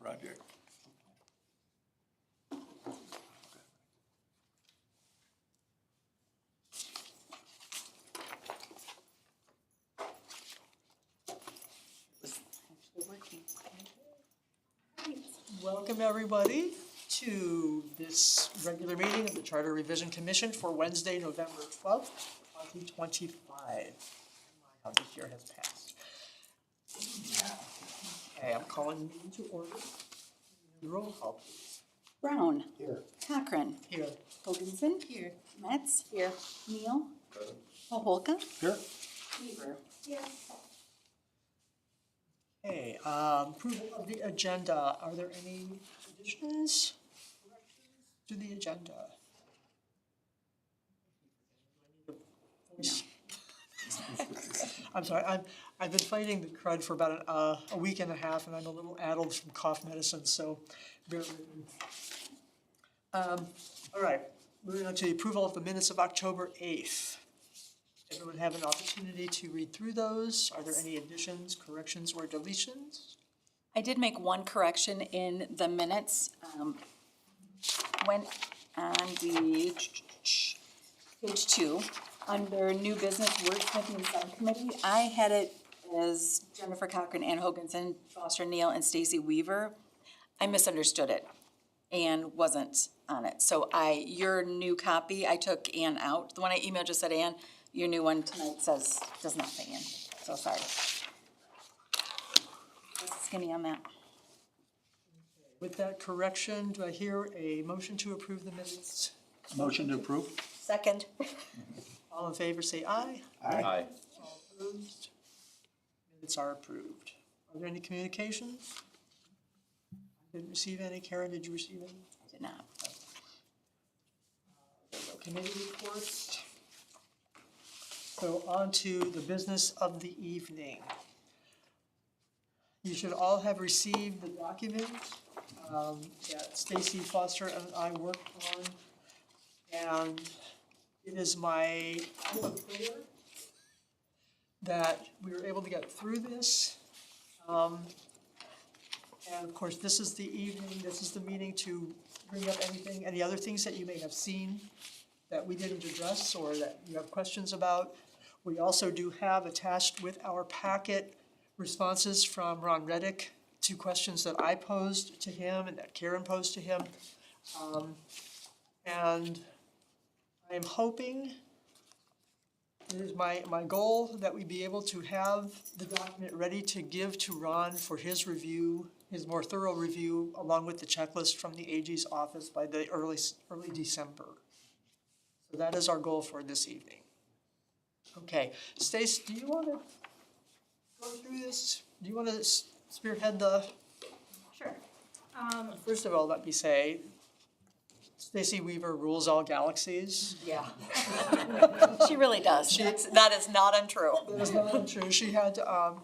project. Welcome, everybody, to this regular meeting of the Charter Revision Commission for Wednesday, November 12th, 2025. How this year has passed. Okay, I'm calling the meeting to order. Roll call, please. Brown. Here. Cochran. Here. Hoganson. Here. Metz. Here. Neal. Maholka. Here. Weaver. Here. Okay, approval of the agenda. Are there any additions, corrections to the agenda? I'm sorry, I've been fighting the crud for about a week and a half, and I'm a little addled from cough medicine, so bear with me. All right, moving on to the approval of the minutes of October 8th. Everyone have an opportunity to read through those. Are there any additions, corrections, or deletions? I did make one correction in the minutes. When on the page 2, under new business wordsmithing subcommittee, I had it as Jennifer Cochran, Ann Hoganson, Foster Neal, and Stacy Weaver. I misunderstood it and wasn't on it. So your new copy, I took Ann out. The one I emailed just said Ann. Your new one tonight does not say Ann. So sorry. Just skinny on that. With that correction, do I hear a motion to approve the minutes? Motion to approve? Second. All in favor, say aye. Aye. All opposed? Minutes are approved. Are there any communications? I didn't receive any. Karen, did you receive any? I did not. Committee reports. So on to the business of the evening. You should all have received the document that Stacy Foster and I worked on. And it is my hope and prayer that we were able to get through this. And of course, this is the evening, this is the meeting to bring up any other things that you may have seen that we didn't address or that you have questions about. We also do have attached with our packet responses from Ron Reddick to questions that I posed to him and that Karen posed to him. And I am hoping, it is my goal that we be able to have the document ready to give to Ron for his review, his more thorough review, along with the checklist from the AG's office by the early December. So that is our goal for this evening. Okay, Stace, do you want to go through this? Do you want to spearhead the? Sure. First of all, let me say, Stacy Weaver rules all galaxies. Yeah. She really does. That is not untrue. That is not untrue. She had, I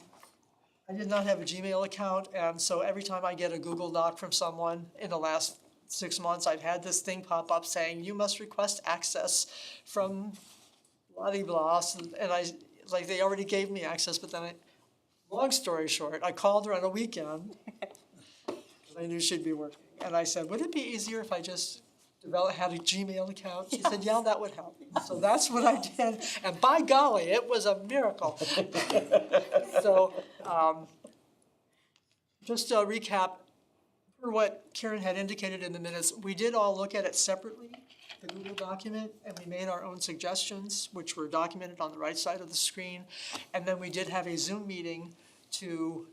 did not have a Gmail account, and so every time I get a Google Doc from someone in the last 6 months, I've had this thing pop up saying, you must request access from blah-de-blah, and like they already gave me access, but then long story short, I called her on a weekend, because I knew she'd be working, and I said, would it be easier if I just had a Gmail account? She said, yeah, that would help. So that's what I did, and by golly, it was a miracle. So, just to recap, for what Karen had indicated in the minutes, we did all look at it separately, the Google document, and we made our own suggestions, which were documented on the right side of the screen. And then we did have a Zoom meeting to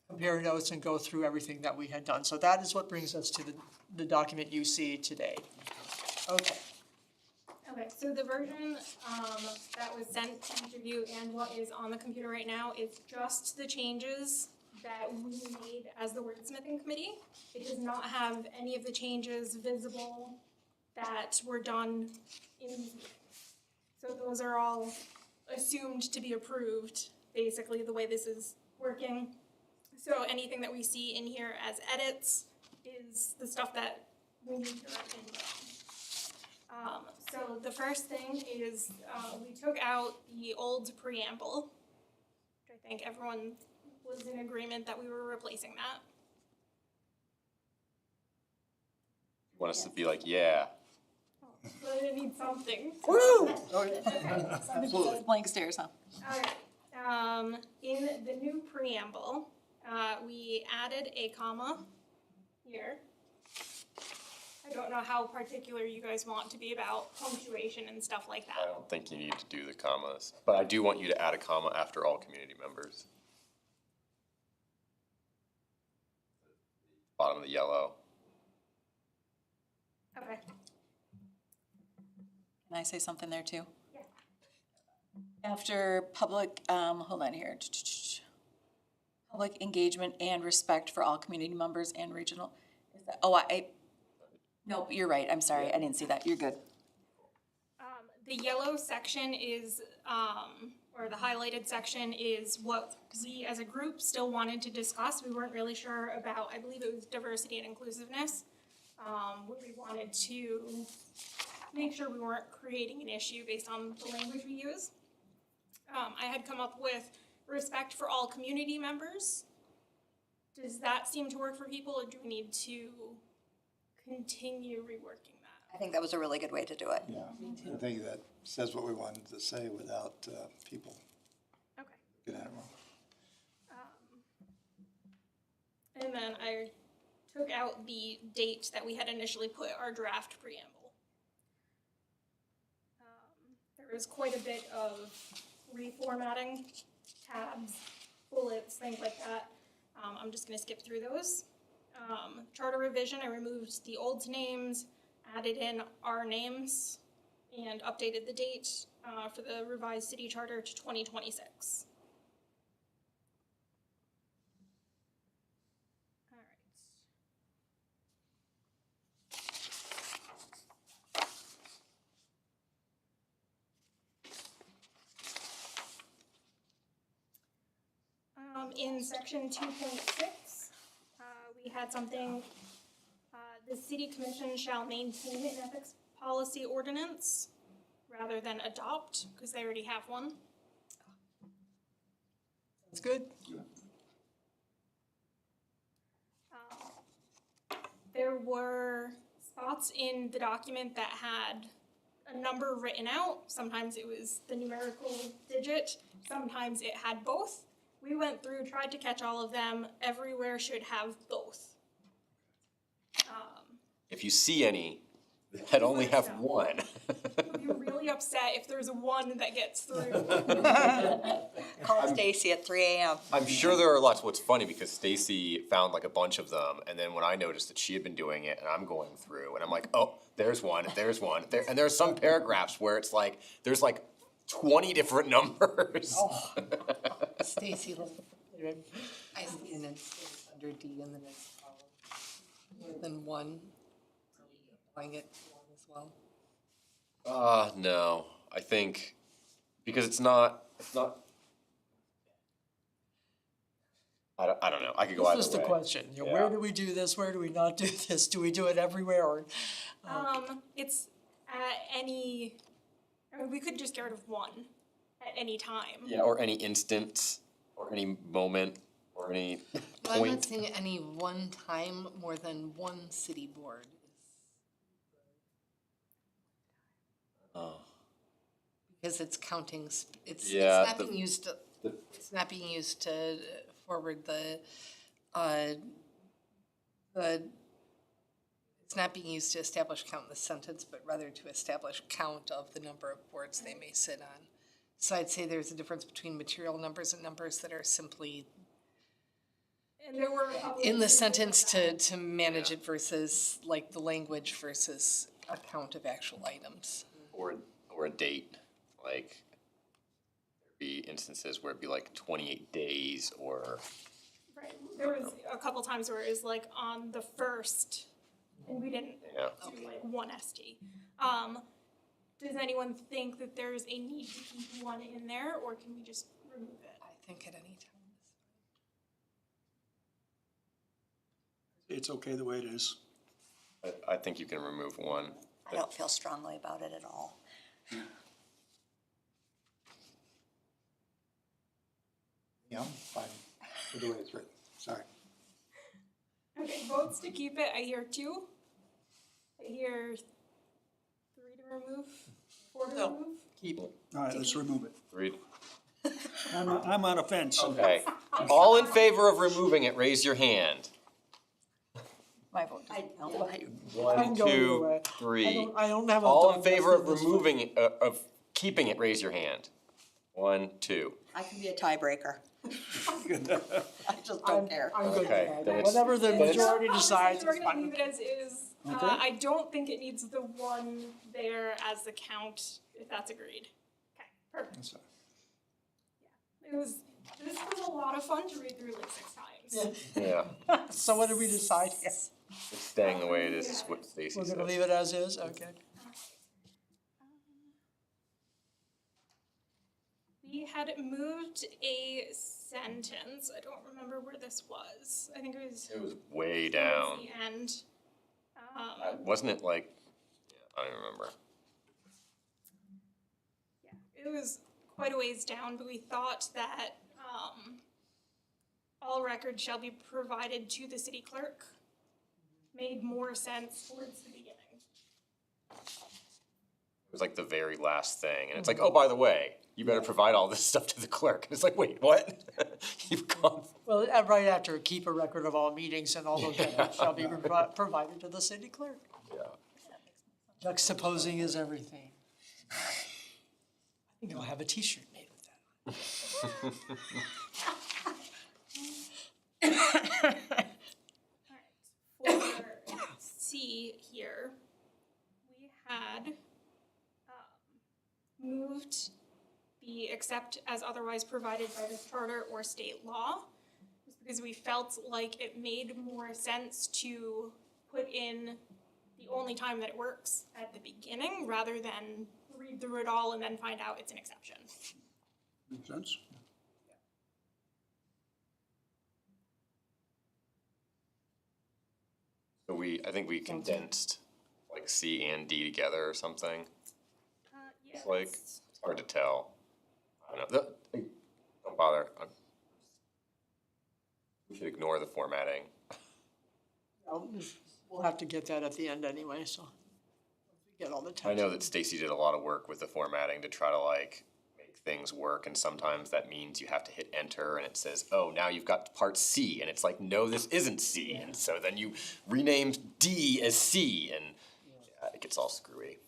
compare notes and go through everything that we had done. So that is what brings us to the document you see today. Okay. Okay, so the version that was sent to each of you and what is on the computer right now is just the changes that we made as the wordsmithing committee. It does not have any of the changes visible that were done in these meetings. So those are all assumed to be approved, basically, the way this is working. So anything that we see in here as edits is the stuff that we need to write in. So the first thing is we took out the old preamble, which I think everyone was in agreement that we were replacing that. You want us to be like, yeah. But I need something. Blank stares, huh? Alright, in the new preamble, we added a comma here. I don't know how particular you guys want to be about punctuation and stuff like I that. don't think you need to do the commas, but I do want you to add a comma after all community members. Bottom of the yellow. Okay. Can I say something there too? Yeah. After public, hold on here. Public engagement and respect for all community members and regional, is that, no, you're right, I'm sorry, I didn't see that, you're good. The yellow section is, or the highlighted section is what we as a group still wanted to discuss. We weren't really sure about, I believe it was diversity and inclusiveness. Where we wanted to make sure we weren't creating an issue based on the language we use. I had come up with respect for all community members. Does that seem to work for people, or do we need to continue reworking that? I think that was a really good way to do it. Yeah, I think that says what we wanted to say without people Okay. getting it wrong. And then I took out the date that we had initially put our draft preamble. There was quite a bit of reformatting, tabs, bullets, things like that. I'm just gonna skip through those. Charter revision, I removed the old names, added in our names, and updated the date for the revised city charter to 2026. All right. In section 2.6, we had something, the city commission shall maintain an ethics policy ordinance rather than adopt, because they already have one. That's good. There were spots in the document that had a number written out. Sometimes it was the numerical digit, sometimes it had both. We went through, tried to catch all of them. Everywhere should have both. If you see any that only have one. I'd be really upset if there's one that gets through. Call Stacy at 3 AM. I'm sure there are lots. What's funny because Stacy found like a bunch of them, and then when I noticed that she had been doing it, and I'm going through, and I'm like, oh, there's one, there, and there's some paragraphs where it's like there's like 20 different numbers. Stacy, I see an instance under D in the next column, more than one, are we applying it to one as well? No, I think because it's not. I don't know. I could go This either was the way. question, you know, Yeah. where do we do this, where do we not do this, do we do it everywhere, or? It's at any, I mean, we could just get rid of one at any time. Yeah, or any instant, or any moment, or any Well, I'm not point. saying any one time more than one city board Oh. because it's counting, it's Yeah, not being used to, it's not being used to forward it's not being used to establish count in the sentence, but rather to establish count of the number of boards they may sit on. So I'd say there's a difference between material numbers and numbers that are simply And there were a couple in the of sentence to manage it versus like the language versus a count of actual items. Or a date, like there'd be instances where it'd be like 28 days or Right, there was a couple times where it was like on the first, and we didn't yeah. do like one ST. Does anyone think that there's a need to keep one in there, or can we just remove it? I think at any time. It's okay the way it is. I think you can remove one. I don't feel strongly about it at all. Yeah, I'm fine with the way it's written, sorry. Okay, votes to keep it, I hear 2. Here, 3 to remove, 4 to No. remove? Keep. All right, let's remove it. Read. I'm on a fence. Okay. All in favor of removing it, raise your hand. My vote doesn't count. I can One, go either two, way. three. I don't have a. All in dog favor of in this fight. removing, of keeping it, raise your hand. 1, 2. I can be a tiebreaker. I just I'm, don't care. I'm good with Okay, that. then it's- Whatever the then it's- majority Honestly, decides, we're it's gonna fine. leave it as is. Okay. I don't think it needs the 1 there as the count, if that's agreed. Okay, perfect. That's all. This was a lot of fun to read through like 6 times. Yeah, So what did we decide here? it's staying the way it is what Stacy We're said. gonna leave it as is, okay. We had moved a sentence, I don't remember where this was, I think it was It was way towards down. the end. Wasn't it like, yeah, I don't remember. It was quite a ways down, but we thought that, all records shall be provided to the city clerk made more sense towards the beginning. It was like the very last thing, and it's like, oh, by the way, you better provide all this stuff to the clerk. And it's like, wait, what? You've gone. Well, right after, keep a record of all meetings and all those minutes shall be provided to the city clerk. Yeah. Juxtaposing is everything. I think I'll have a T-shirt made with that. For C here, we had moved the except as otherwise provided by the charter or state law, just because we felt like it made more sense to put in the only time that it works at the beginning, rather than read through it all and then find out it's an exception. Makes sense? So I think we condensed like C and D together or something. Yeah. It's like, it's hard to tell. I don't know, don't bother. We should ignore the formatting. We'll have to get that at the end anyway, so. Get all the text. I know that Stacy did a lot of work with the formatting to try to like make things work, and sometimes that means you have to hit enter and it says, oh, now you've got part C, and it's like, no, this isn't C, and so then you renamed D as C, and yeah, it gets all screwy.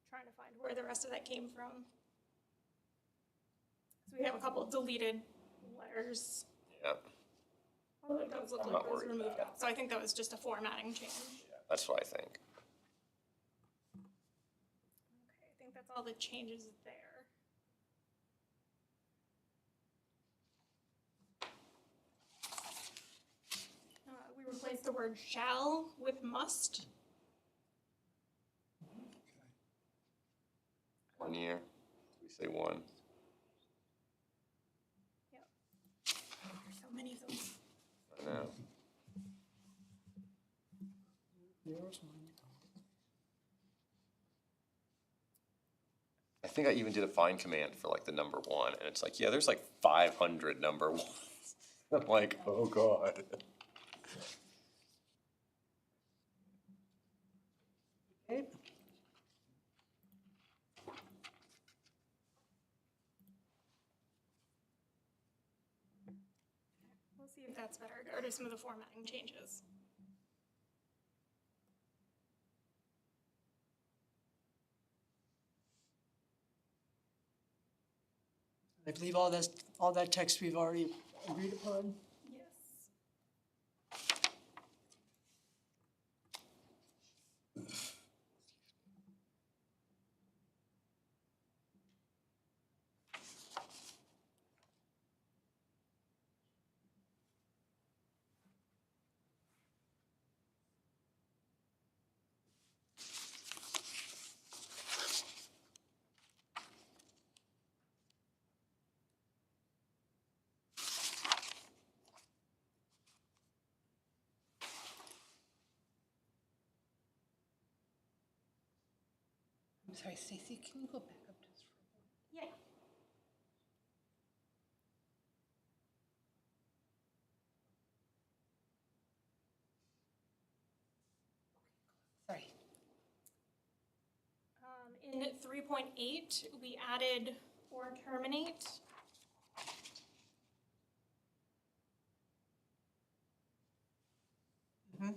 Trying to find where the rest of that came from. So we have a couple of deleted letters. Yeah, Oh, those look I'm like not those worried removed about out, so I think that was just a formatting change. that's what I think. Okay, I think that's all the changes there. We replaced the word shall with must. 1 year, we say 1. There's so many of them. I know. I think I even did a find command for like the number 1, and it's like, yeah, there's like 500 number 1s. I'm like, oh god. Okay. We'll see if that's better. Go to some of the formatting changes. I believe all that text we've already agreed upon. Yes. I'm sorry, Stacy, can you go back up just for a moment? Yeah. In 3.8, we added or terminate. Alright,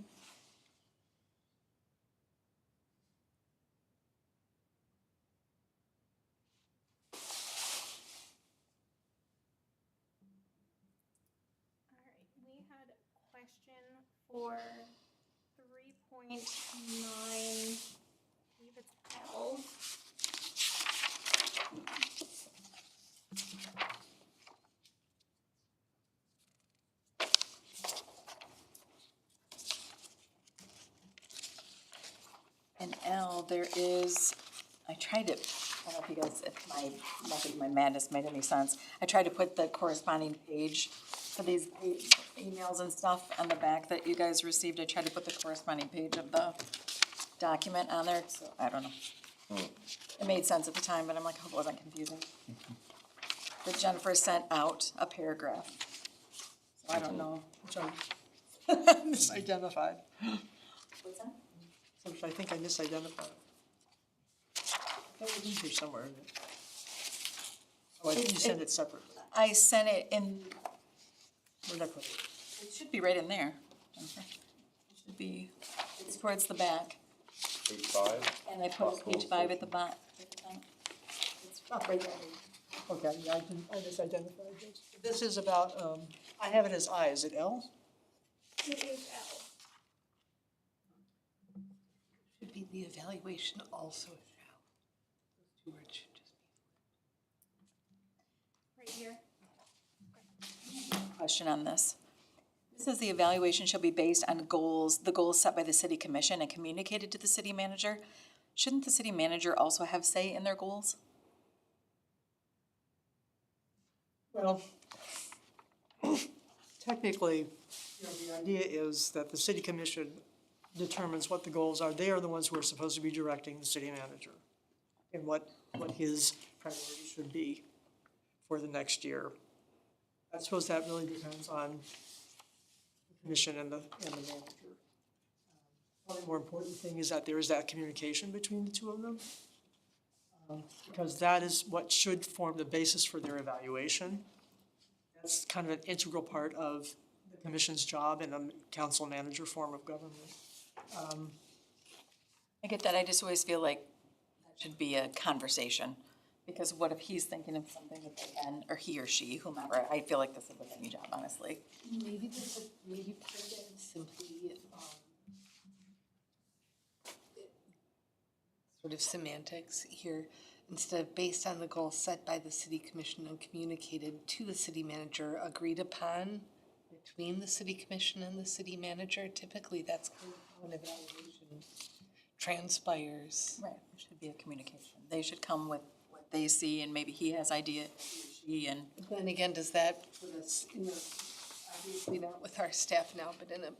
we had a question for 3.9, I believe it's L. In L, there is, I tried to, I don't know if you guys, if my method, my madness made any sense. I tried to put the corresponding page for these emails and stuff on the back that you guys received. I tried to put the corresponding page of the document on there, so I don't know. It made sense at the time, but I'm like, hope it wasn't confusing. But Jennifer sent out a paragraph. So I don't know. Which I misidentified, What's that? which I think I misidentified. That was in here somewhere, isn't it? Oh, I think you sent it separately. I sent it in, Where'd I put it? it should be right in there, Jennifer. It should be, it's towards the back. Page 5? And I put page 5 at the bottom. It's not right there. Okay, yeah, I misidentified this. This is about, I have it as I, is it L? It is L. Should be the evaluation also shall. Those two words should just be. Right here. Question on this. This says the evaluation shall be based on goals, the goals set by the city commission and communicated to the city manager. Shouldn't the city manager also have say in their goals? Well, technically, the idea is that the city commission determines what the goals are. They are the ones who are supposed to be directing the city manager and what his priorities should be for the next year. I suppose that really depends on the commission and the manager. Probably the more important thing is that there is that communication between the two of them. Because that is what should form the basis for their evaluation. That's kind of an integral part of the commission's job in a council manager form of government. I get that, I just always feel like that should be a conversation. Because what if he's thinking of something that they can, or he or she, whomever, I feel like this is a any job, honestly. Maybe this, maybe part of it is simply, sort of semantics here. Instead of based on the goals set by the city commission and communicated to the city manager, agreed upon between the city commission and the city manager, typically that's kind of how an evaluation transpires. Right, it should be a communication. They should come with what they see and maybe he has idea, he or she, and Then again, does that put us in a, obviously not with our staff now, but in a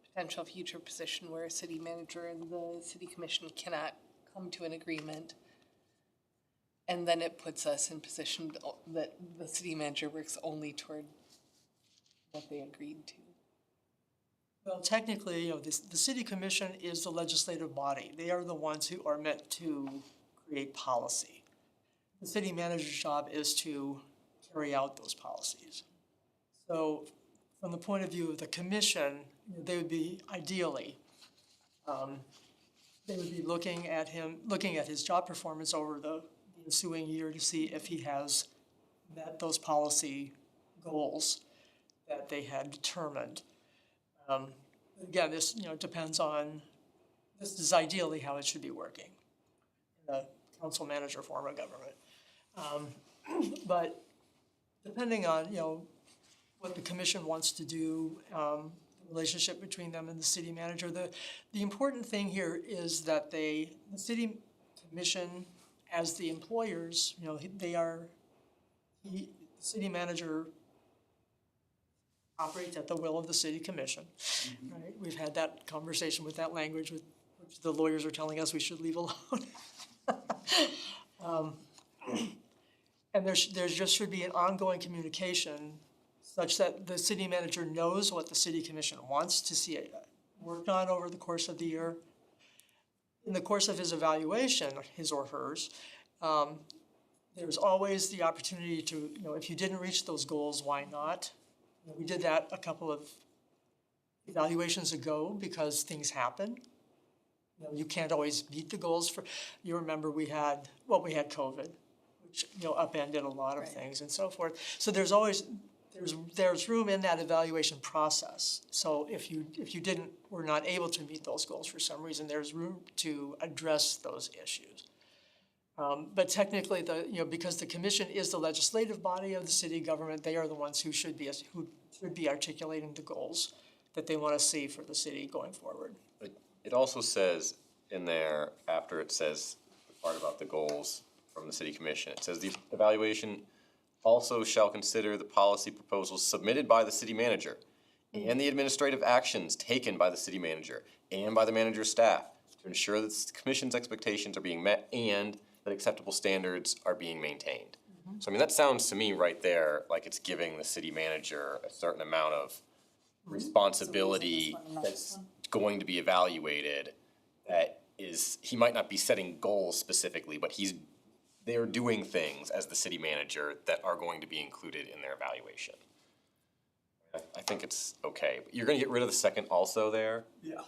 potential future position where a city manager and the city commission cannot come to an agreement? And then it puts us in position that the city manager works only toward what they agreed to. Well, technically, the city commission is the legislative body. They are the ones who are meant to create policy. The city manager's job is to carry out those policies. So from the point of view of the commission, they would be ideally, they would be looking at his job performance over the ensuing year to see if he has met those policy goals that they had determined. Again, this, depends on, this is ideally how it should be working in the council manager form of government. But depending on, what the commission wants to do, the relationship between them and the city manager, the important thing here is that the city commission, as the employers, the city manager operates at the will of the city commission, right? We've had that conversation with that language, which the lawyers are telling us we should leave alone. And there just should be an ongoing communication such that the city manager knows what the city commission wants to see it worked on over the course of the year. in the course of his evaluation, his or hers, there's always the opportunity to, if you didn't reach those goals, why not? We did that a couple of evaluations ago because things happen. You can't always meet the goals you remember we had COVID, which, upended a lot of things and so forth. So there's always, there's room in that evaluation process. So if you were not able to meet those goals for some reason, there's room to address those issues. But technically, because the commission is the legislative body of the city government, they are the ones who should be articulating the goals that they want to see for the city going forward. It also says in there, after it says the part about the goals from the city commission, it says the evaluation also shall consider the policy proposals submitted by the city manager and the administrative actions taken by the city manager and by the manager's staff to ensure that the commission's expectations are being met and that acceptable standards are being maintained. So I mean, that sounds to me right there like it's giving the city manager a certain amount of responsibility that's going to be evaluated. That is, he might not be setting goals specifically, but they're doing things as the city manager that are going to be included in their evaluation. I think it's okay. But you're gonna get rid of the second also there, Yeah.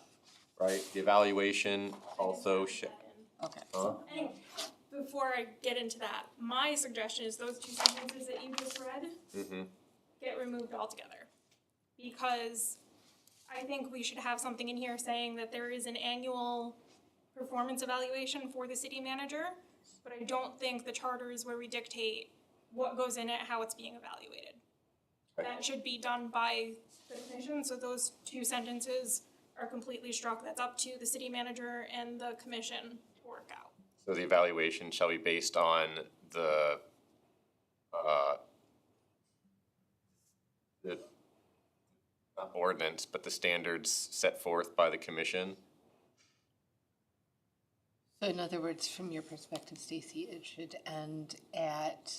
right? The evaluation also Okay. And before I get into that, my suggestion is those two sentences that you just read get removed altogether. Because I think we should have something in here saying that there is an annual performance evaluation for the city manager, but I don't think the charter is where we dictate what goes in it, how it's being evaluated. Right. That should be done by the commission, so those two sentences are completely struck. That's up to the city manager and the commission to work out. So the evaluation shall be based on the not ordinance, but the standards set forth by the commission. So in other words, from your perspective, Stacy, it should end at,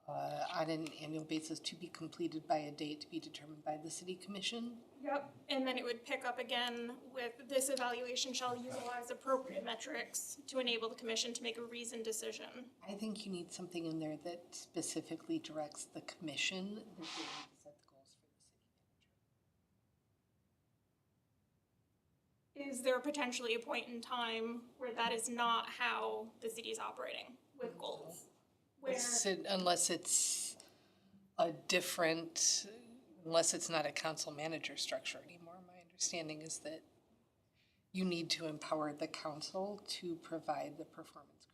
on an annual basis to be completed by a date to be determined by the city commission? Yep, and then it would pick up again with this evaluation shall utilize appropriate metrics to enable the commission to make a reasoned decision. I think you need something in there that specifically directs the commission that they need to set the goals for the city. Is there potentially a point in time where that is not how the city is operating with goals? Where, Unless it's a different, unless it's not a council manager structure anymore. My understanding is that you need to empower the council to provide the performance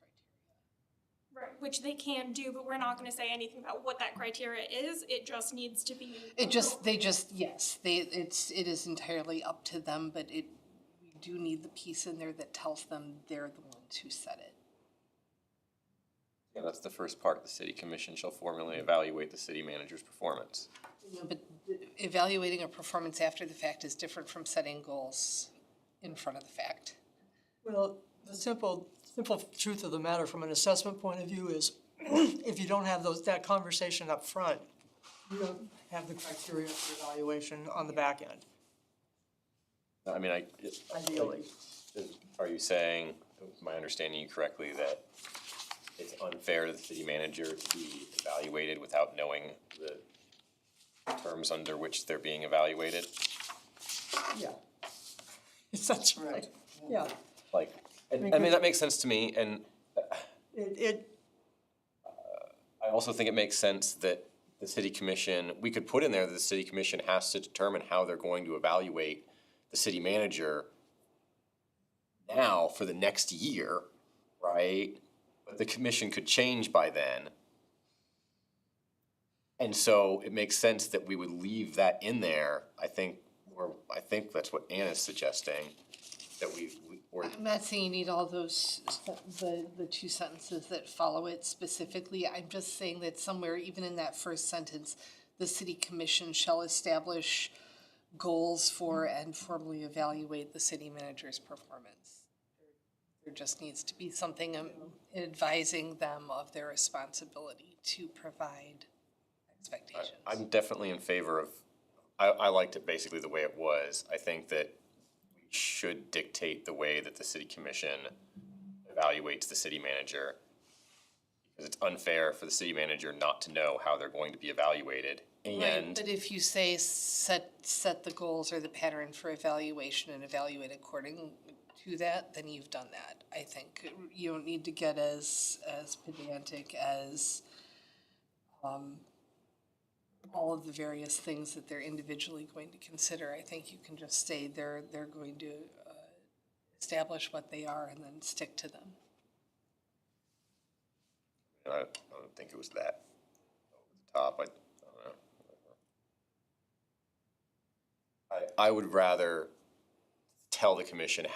criteria. right, which they can do, but we're not gonna say anything about what that criteria is, it just needs to be. It is entirely up to them, but we do need the piece in there that tells them they're the ones who set it. Yeah, that's the first part. The city commission shall formally evaluate the city manager's performance. You know, but evaluating a performance after the fact is different from setting goals in front of the fact. Well, the simple truth of the matter from an assessment point of view is if you don't have that conversation up front, you don't have the criteria for evaluation on the back end, I mean, ideally. Are you saying, am I understanding you correctly, that it's unfair to the city manager to be evaluated without knowing the terms under which they're being evaluated? Yeah. That's right, yeah. Like, I mean, that makes sense to me, and It I also think it makes sense that the city commission, we could put in there that the city commission has to determine how they're going to evaluate the city manager now for the next year, right? But the commission could change by then. And so it makes sense that we would leave that in there, I think that's what Anna's suggesting, that or I'm not saying you need all those, the two sentences that follow it specifically. I'm just saying that somewhere, even in that first sentence, the city commission shall establish goals for and formally evaluate the city manager's performance. There just needs to be something advising them of their responsibility to provide expectations. I'm definitely in favor of, I liked it basically the way it was. I think that we should dictate the way that the city commission evaluates the city manager. Because it's unfair for the city manager not to know how they're going to be evaluated. Right, And but if you say set the goals or the pattern for evaluation and evaluate according to that, then you've done that, I think. You don't need to get as pedantic as all of the various things that they're individually going to consider. I think you can just say they're going to establish what they are and then stick to them. I don't think it was that over the top. I don't know. I would rather tell the commission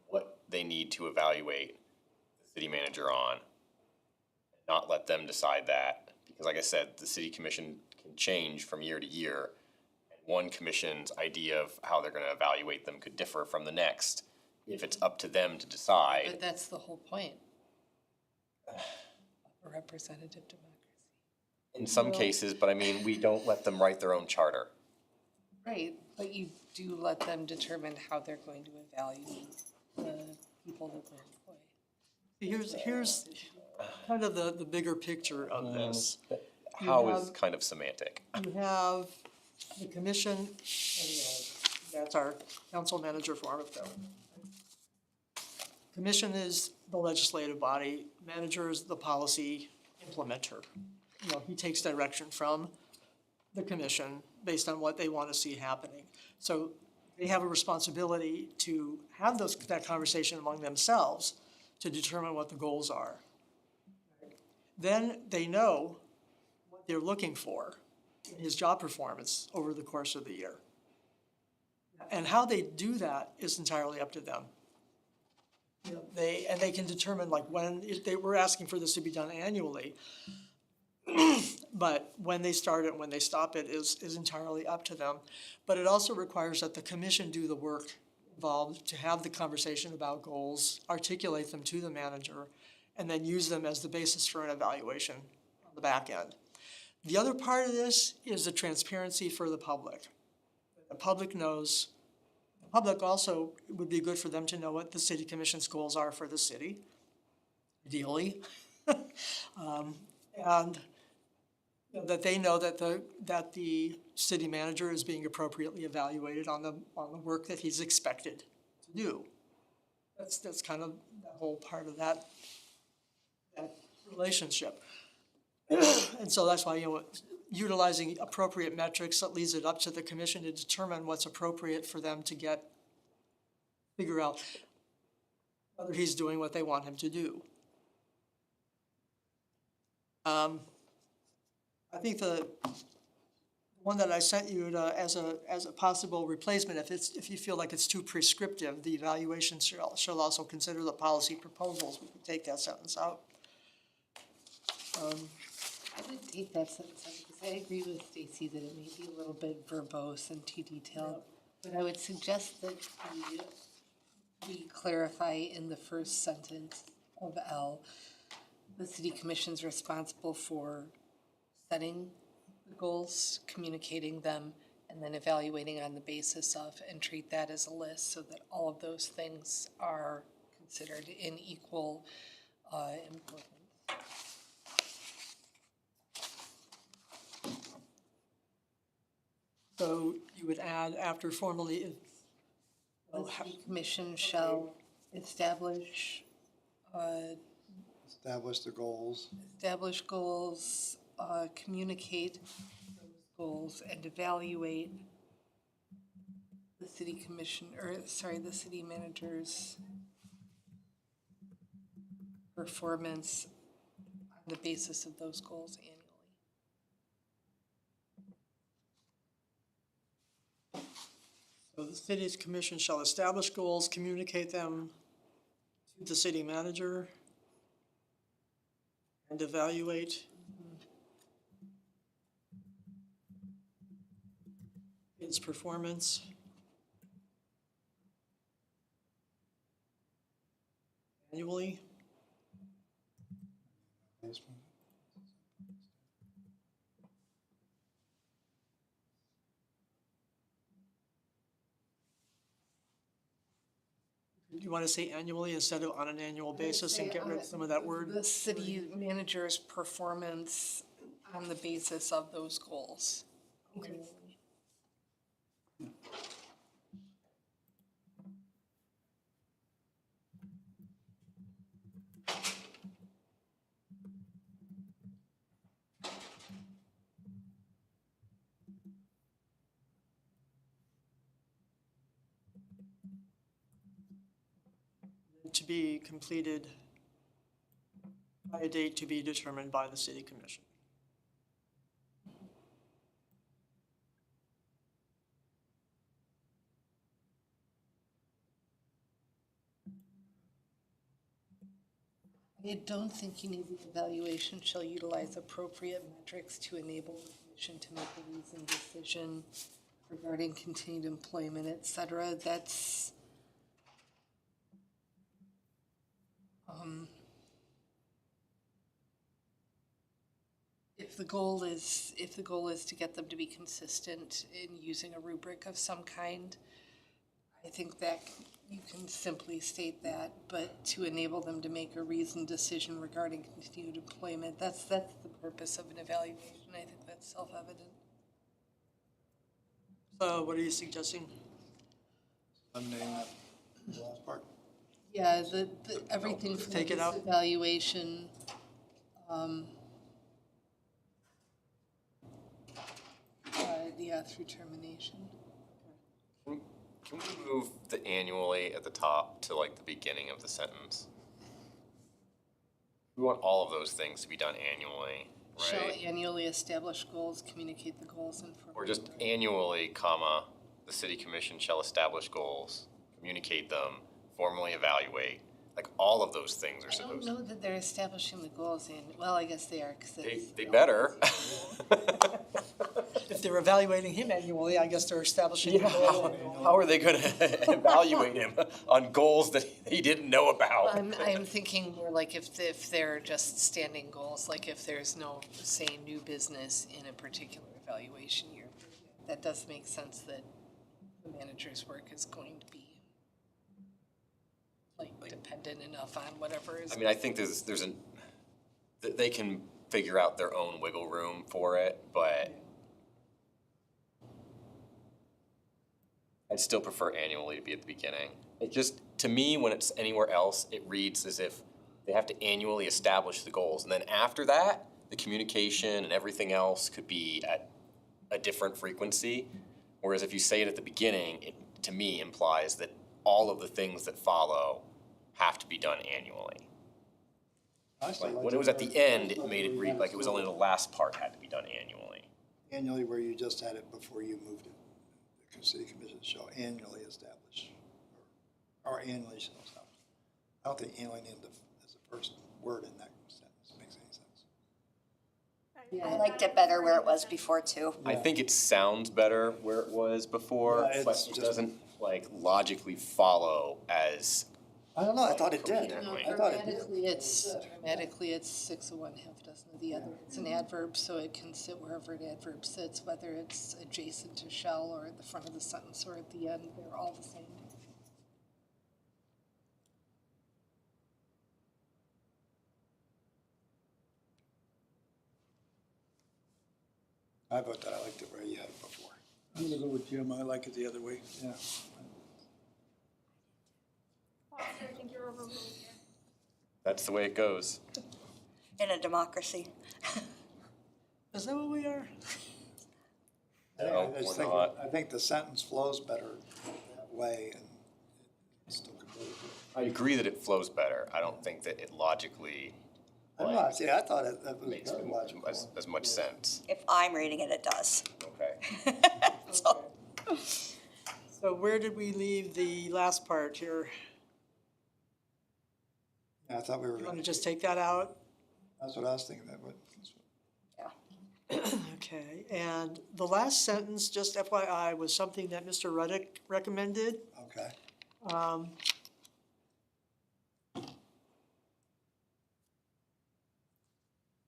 what they need to evaluate the city manager on, not let them decide that. Because like I said, the city commission can change from year to year. And one commission's idea of how they're gonna evaluate them could differ from the next if it's up to them to decide. But that's the whole point of a representative democracy. In some cases, but I mean, we don't let them write their own charter. Right, but you do let them determine how they're going to evaluate the people that they employ. Here's kind of the bigger picture of this. How You is have- kind of semantic. You have the commission, and, that's our council manager form of government. Commission is the legislative body, manager is the policy implementer. You know, he takes direction from the commission based on what they want to see happening. So they have a responsibility to have that conversation among themselves to determine what the goals are. Then they know what they're looking for in his job performance over the course of the year. And how they do that is entirely up to them. You know, they can determine like when, if they were asking for this to be done annually, but when they start it and when they stop it is entirely up to them. But it also requires that the commission do the work involved to have the conversation about goals, articulate them to the manager, and then use them as the basis for an evaluation on the back end. The other part of this is the transparency for the public. The public knows, the public also, it would be good for them to know what the city commission's goals are for the city, ideally. And you know, that they know that the city manager is being appropriately evaluated on the work that he's expected to do. That's kind of the whole part of that relationship. And so that's why, you know, utilizing appropriate metrics, that leaves it up to the commission to determine what's appropriate for them to figure out whether he's doing what they want him to do. I think the one that I sent you as a possible replacement, if you feel like it's too prescriptive, the evaluation shall also consider the policy proposals. We can take that sentence out. I would take that sentence out because I agree with Stacy that it may be a little bit verbose and too detailed. But I would suggest that we clarify in the first sentence of L, the city commission's responsible for setting the goals, communicating them, and then evaluating on the basis of, and treat that as a list so that all of those things are considered in equal importance. So you would add after formally, The city commission shall establish Establish the goals. Communicate those goals, and evaluate the city commission, the city manager's performance on the basis of those goals annually. so the city's commission shall establish goals, communicate them to the city manager, and evaluate its performance annually. you wanna say annually instead of on an annual basis and get rid of some of that word? The city manager's performance on the basis of those goals. To be completed by a date to be determined by the city commission. I don't think you need the evaluation shall utilize appropriate metrics to enable the commission to make a reasoned decision regarding continued employment, et cetera. That's, if the goal is to get them to be consistent in using a rubric of some kind, I think that you can simply state that, but to enable them to make a reasoned decision regarding continued employment, that's the purpose of an evaluation. I think that's self-evident. So what are you suggesting? Eliminate that last part. Yeah, everything from Take it this out? evaluation, through termination. Can we move the annually at the top to like the beginning of the sentence? We want all of those things to be done annually, Shall right? annually establish goals, communicate the goals and. Or just annually, comma, the city commission shall establish goals, communicate them, formally evaluate. Like all of those things are I don't supposed know that they're establishing the goals well, I guess they are, because they better. If they're evaluating him annually, I guess they're establishing the goal. How are they gonna evaluate him on goals that he didn't know about? I'm thinking more like if they're just standing goals, like if there's no, say, new business in a particular evaluation year. That does make sense that the manager's work is going to be like dependent enough on whatever is. I mean, I think they can figure out their own wiggle room for it, but I'd still prefer annually to be at the beginning. It just, to me, when it's anywhere else, it reads as if they have to annually establish the goals. And then after that, the communication and everything else could be at a different frequency. Whereas if you say it at the beginning, it, to me, implies that all of the things that follow have to be done annually. I still Like, like when the it was at the word- end, it made it read like it was only the last part had to be done annually. Annually, where you just had it before you moved it. The city commission shall annually establish, or annually shall establish. I don't think annually needed as the first word in that sentence makes any sense. I liked it better where it was before too. I think it sounds better where it was before, Yeah, but it's it just- doesn't like logically follow as. I don't know, I thought it did. No, I thought it did. Grammatically, it's 6 of one, half dozen of the other. It's an adverb, so it can sit wherever an adverb sits, whether it's adjacent to shall or at the front of the sentence or at the end, they're all the same. I vote that I liked it where you had it before. I'm gonna go with Jim, I like it the other way. Yeah. Foster, I think you're overruled here. That's the way it goes. In a democracy. Is that what we are? No, I just we're think, not. I think the sentence flows better that way and it's still completely. I agree that it flows better. I don't think that it logically I don't know, see, I thought that was makes very logical. as much sense. If I'm reading it, it does. Okay. So, So where did we leave the last part here? Yeah, I thought we were, You wanna just take that out? that's what I was thinking, that would. Okay, and the last sentence, just FYI, was something that Mr. Ruddick recommended. Okay.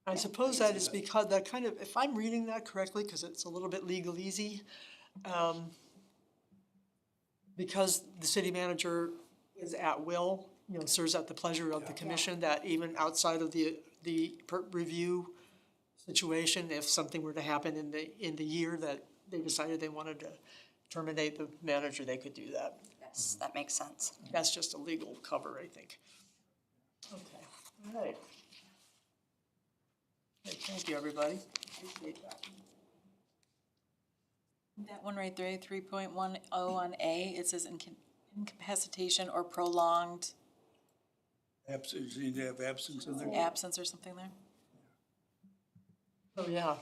I suppose that is because that kind of, if I'm reading that correctly, because it's a little bit legalese, because the city manager is at will, you know, serves at the pleasure of the commission, that even outside of the review situation, if something were to happen in the year that they decided they wanted to terminate the manager, they could do that. Yes, that makes sense. That's just a legal cover, I think. Okay, all right. Okay, thank you, everybody. Appreciate that. That one right there, 3.10 on A, it says incapacitation or prolonged Absence, you need to have absence in there. absence or something there. Oh, yeah.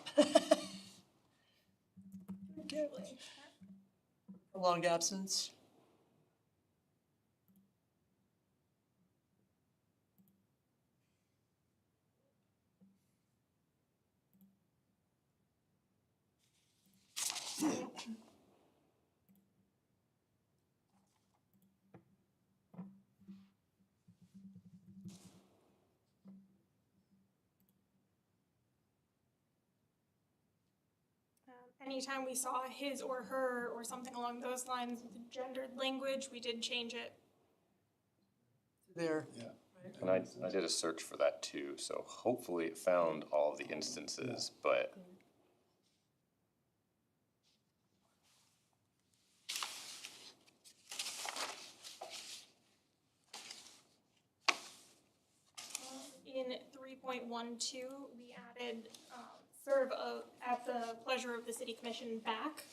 Prolonged absence. Anytime we saw his or her or something along those lines with the gendered language, we did change it. There. Yeah. And I did a search for that too, so hopefully it found all of the instances, but In 3.12, we added serve at the pleasure of the city commission back.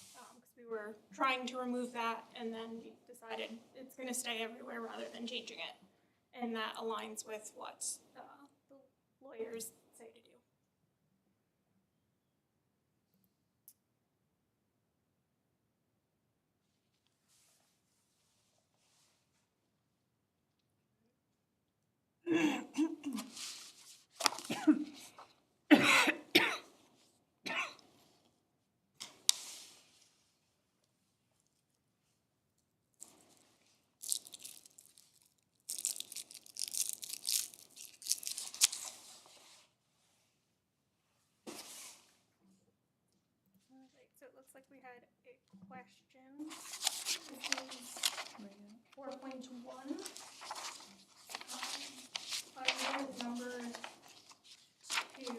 Because we were trying to remove that and then we decided it's gonna stay everywhere rather than changing it. And that aligns with what the lawyers say to do. Alright, so it looks like we had a question. This is 4.1. Item number 2.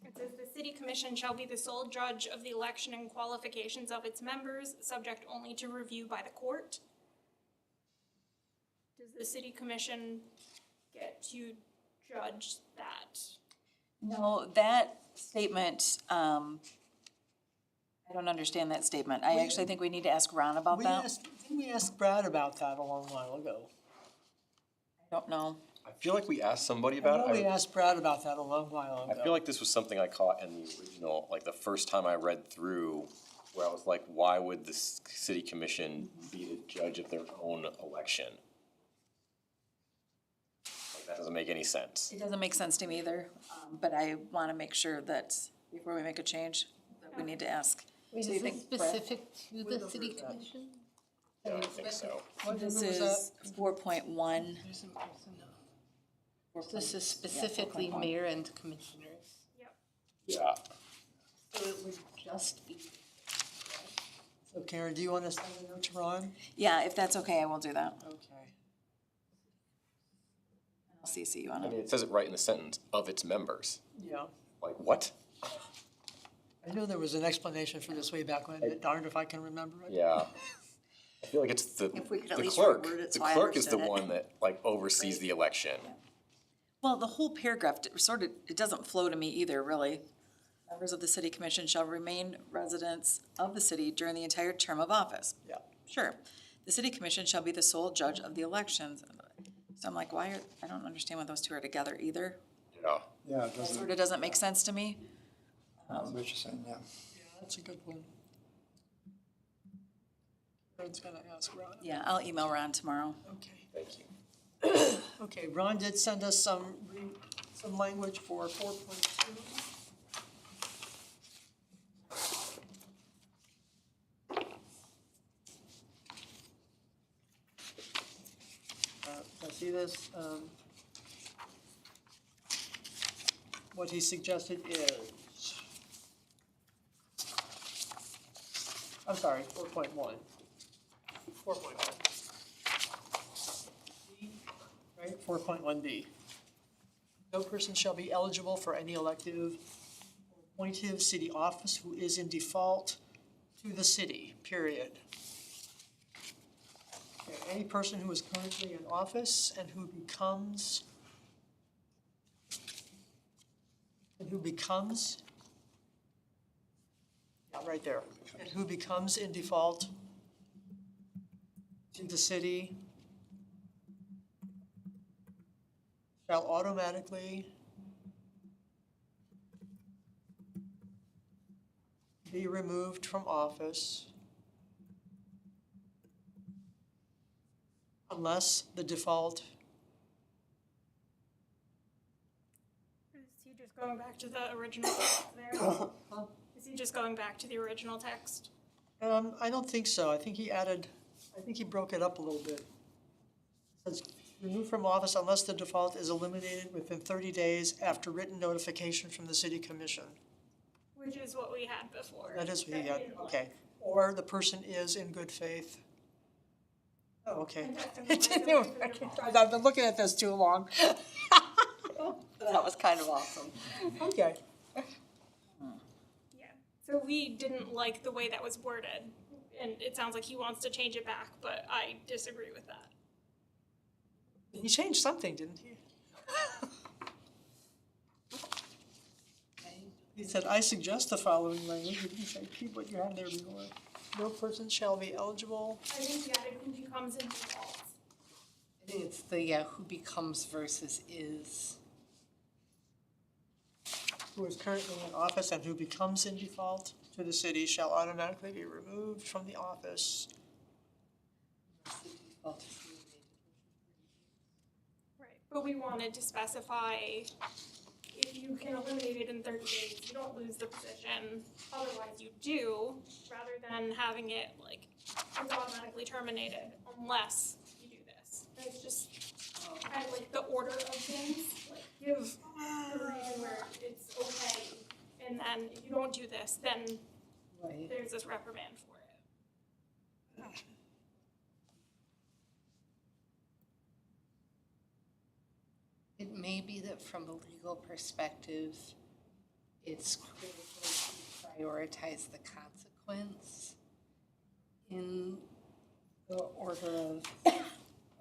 It says the city commission shall be the sole judge of the election and qualifications of its members, subject only to review by the court. Does the city commission get to judge that? No, that statement, I don't understand that statement. I actually think we need to ask Ron about that. Didn't we ask Brad about that a long while ago? I don't know. I feel like we asked somebody I about know we it. asked Brad about that a long while ago. I feel like this was something I caught in the original, like the first time I read through, where I was like, why would the city commission be the judge of their own election? Like, that doesn't make any sense. It doesn't make sense to me either, but I want to make sure that before we make a change, that we need to ask. Wait, So you is this think, Brett? specific to the city commission? I don't think so. What This number was is that? 4.1. This is specifically mayor and commissioners. Yeah. So it would just be. So Karen, do you want to send a note to Ron? Yeah, if that's okay, I will do that. Okay. I'll CC you on I mean, it. it says it right in the sentence, of its members. Yeah. Like, what? I knew there was an explanation for this way back when, but darned if I can remember it. Yeah. I feel like it's the If we could at the least clerk. reword it The so I clerk is the understood it. one that like oversees the election. Well, the whole paragraph sort of, it doesn't flow to me either, really. Members of the city commission shall remain residents of the city during the entire term of office. Yeah. Sure. The city commission shall be the sole judge of the elections. So I'm like, I don't understand why those two are together either. Yeah. Yeah, it It doesn't, sort of doesn't make sense to me. that's what you're saying, yeah. Yeah, that's a good one. Karen's gonna ask Ron. Yeah, I'll email Ron tomorrow. Okay. Thank you. Okay, Ron did send us some language for 4.2. I see this, what he suggested is, I'm sorry, 4.1. 4.1. Right, 4.1B. No person shall be eligible for any elective or appointive city office who is in default to the city, period. Okay, any person who is currently in office and who becomes yeah, right there, and who becomes in default to the city shall automatically be removed from office unless the default, Is he just going back to the original text there? Is he just going back to the original text? I don't think so. I think he broke it up a little bit. It says, removed from office unless the default is eliminated within 30 days after written notification from the city commission. Which is what we had before. That is what you That got, didn't work. okay. Or the person is in good faith. Oh, okay. And that's It the didn't way work. through. I've been looking at this too long. That was kind of awesome. Okay. Yeah, so we didn't like the way that was worded, and it sounds like he wants to change it back, but I disagree with that. He changed something, didn't he? He said, I suggest the following language. He didn't say, keep what you had there before. No person shall be eligible. I think he added who becomes in default. I think it's the, who becomes versus is. Who is currently in office and who becomes in default to the city shall automatically be removed from the office. Unless the default is eliminated. Right. But we wanted to specify if you can eliminate it in 30 days, you don't lose the position, otherwise you do, rather than having it like, it's automatically terminated unless you do this. And it's just kind of like the order of things, like give the reason where it's okay, and then if you don't do this, then Right. there's this reprimand for it. It may be that from a legal perspective, it's critical to prioritize the consequence in the order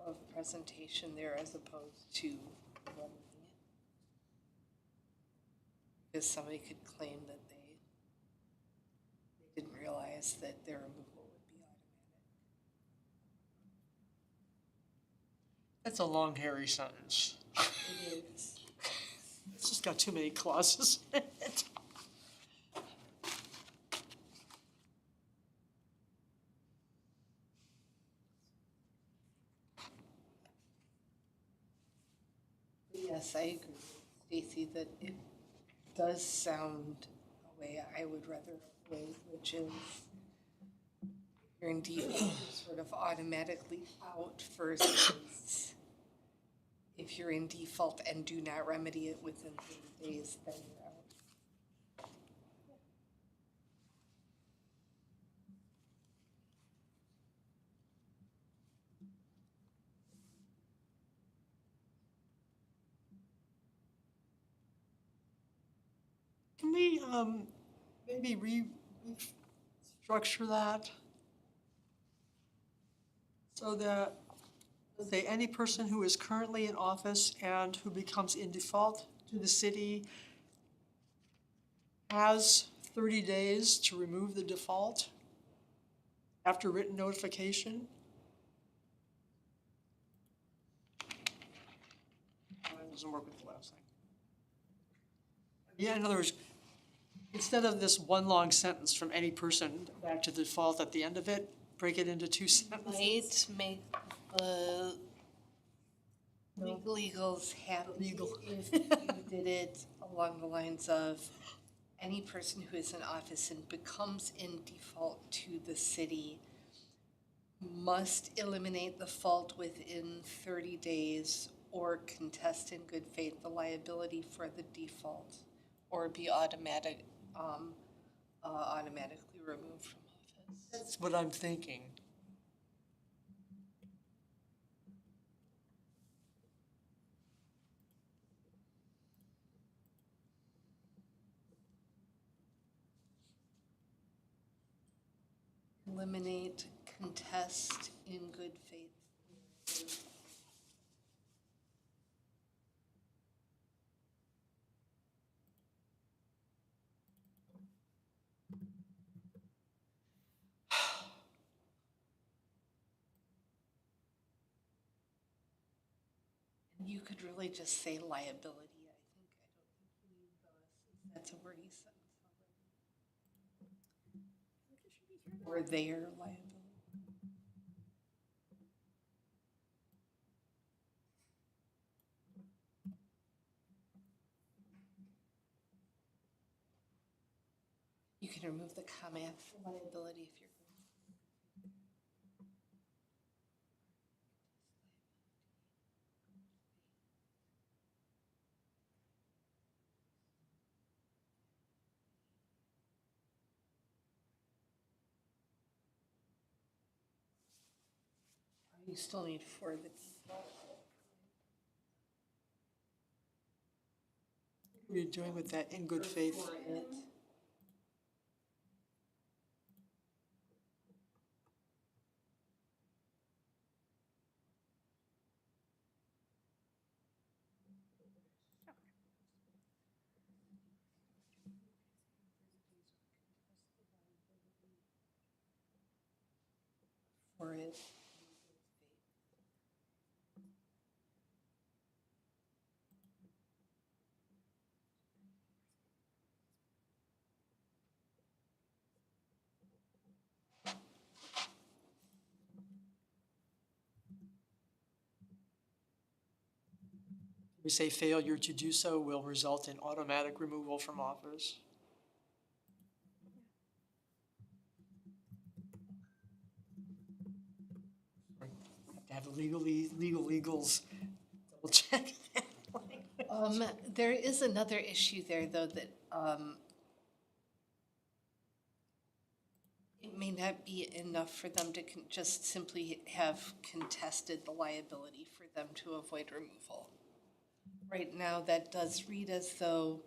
of presentation there as opposed to removing it. Because somebody could claim that they didn't realize that their removal would be automatic. That's a long, hairy sentence. It is. It's just got too many clauses in it. Yes, I agree with Stacy that it does sound a way I would rather avoid, which is you're in default, you're sort of automatically out versus if you're in default and do not remedy it within 30 days, then you're out. Can we, maybe restructure that? So that, let's say, any person who is currently in office and who becomes in default to the city has 30 days to remove the default after written notification? That doesn't work with the last thing. Yeah, in other words, instead of this one long sentence from any person back to the default at the end of it, break it into two sentences. Might make the legals happy Legal. if you did it along the lines of any person who is in office and becomes in default to the city must eliminate the fault within 30 days or contest in good faith the liability for the default or be automatically removed from office. That's what I'm thinking. eliminate contest in good faith. You could really just say liability, I think. I don't think you need the, that's a wordy sentence already. Or their liability. You can remove the comma after liability if you're going. You still need for the default. What are you doing with that in good faith? For it. For it. We say failure to do so will result in automatic removal from office. Have to have legals double check that. There is another issue there, though, that, it may not be enough for them to just simply have contested the liability for them to avoid removal. Right now, that does read as though,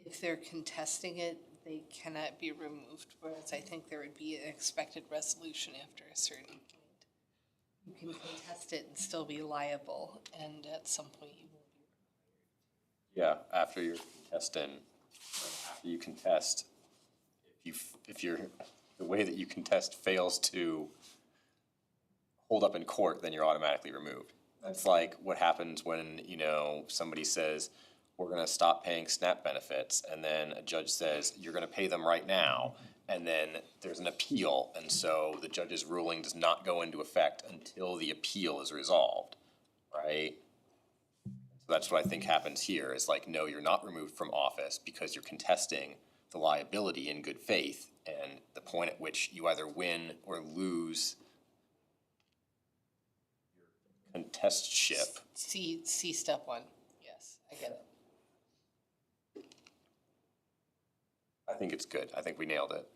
if they're contesting it, they cannot be removed, whereas I think there would be an expected resolution after a certain point. You can contest it and still be liable, and at some point you will be. Yeah, after you're contesting, after you contest, if the way that you contest fails to hold up in court, then you're automatically removed. That's like what happens when, somebody says, we're gonna stop paying SNAP benefits, and then a judge says, you're gonna pay them right now, and then there's an appeal, and so the judge's ruling does not go into effect until the appeal is resolved, right? So that's what I think happens here, is like, no, you're not removed from office because you're contesting the liability in good faith, and the point at which you either win or lose your contestship. See step one, yes, I get it. I think it's good. I think we nailed it.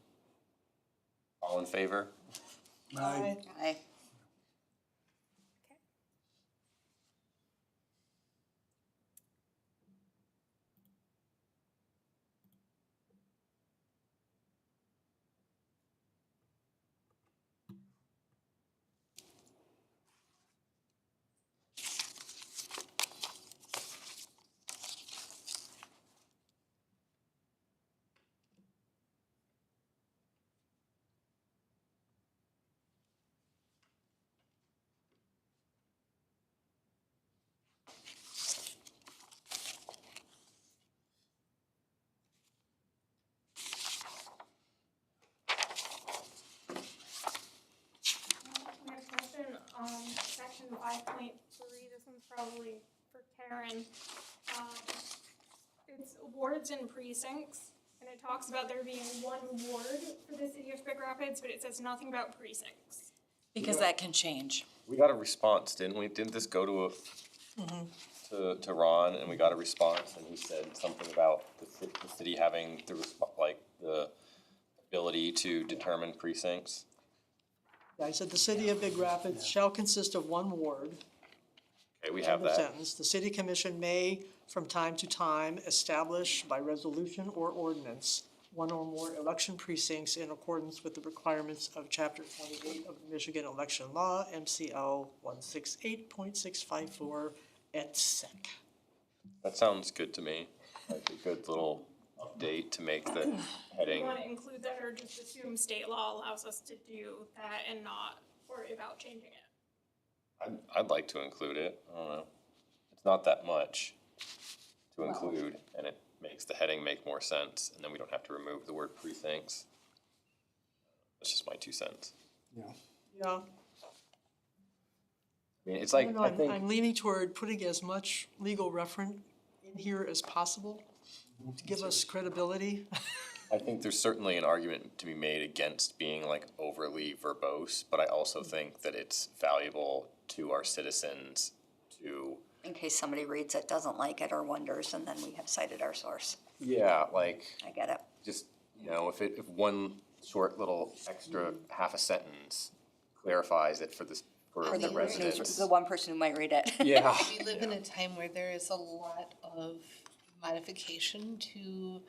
All in favor? Aye. Aye. Next question, section 5.3, this one's probably for Karen. It's wards and precincts, and it talks about there being one ward for the city of Big Rapids, but it says nothing about precincts. Because that can change. We got a response, didn't we? Didn't this go to to Ron, and we got a response, and he said something about the city having the ability to determine precincts? I said the city of Big Rapids shall consist of one ward. Okay, we have End of that. sentence. The city commission may, from time to time, establish by resolution or ordinance one or more election precincts in accordance with the requirements of Chapter 28 of the Michigan Election Law, MCL 168.654, et sec. That sounds good to me, like a good little update to make the Do you heading. wanna include that or just assume state law allows us to do that and not worry about changing it? I'd like to include it, I don't know. It's not that much to include, and it makes the heading make more sense, and then we don't have to remove the word precincts. That's just my 2 cents. Yeah. Yeah, I mean, it's like, no, I think. I'm leaning toward putting as much legal reference in here as possible to give us credibility. I think there's certainly an argument to be made against being like overly verbose, but I also think that it's valuable to our citizens to, In case somebody reads it, doesn't like it, or wonders, and then we have cited our source. yeah, like, I get it. just, you know, if one short little extra half a sentence clarifies it for the residents. The one person who might read it. Yeah. We live in a time where there is a lot of modification to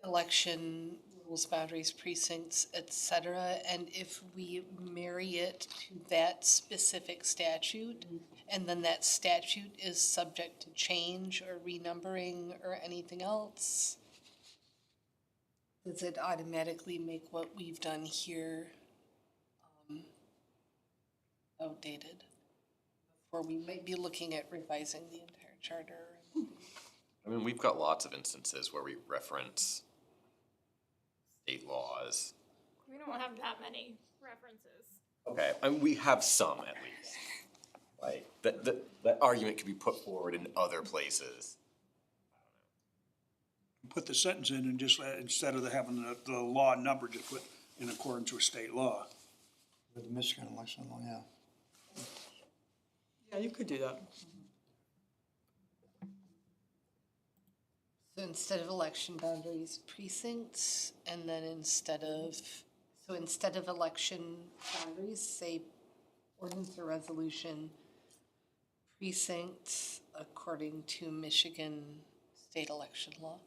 election rules, boundaries, precincts, et cetera. And if we marry it to that specific statute, and then that statute is subject to change or renumbering or anything else, does it automatically make what we've done here outdated? Or we might be looking at revising the entire charter. I mean, we've got lots of instances where we reference state laws. We don't have that many references. Okay, I mean, we have some at least. Like, that argument could be put forward in other places. Put the sentence in and just let, instead of having the law number, just put in accordance with state law. With the Michigan election law, yeah. Yeah, you could do that. So instead of election boundaries, precincts, and then instead of election boundaries, say ordinance or resolution, precincts according to Michigan state election law.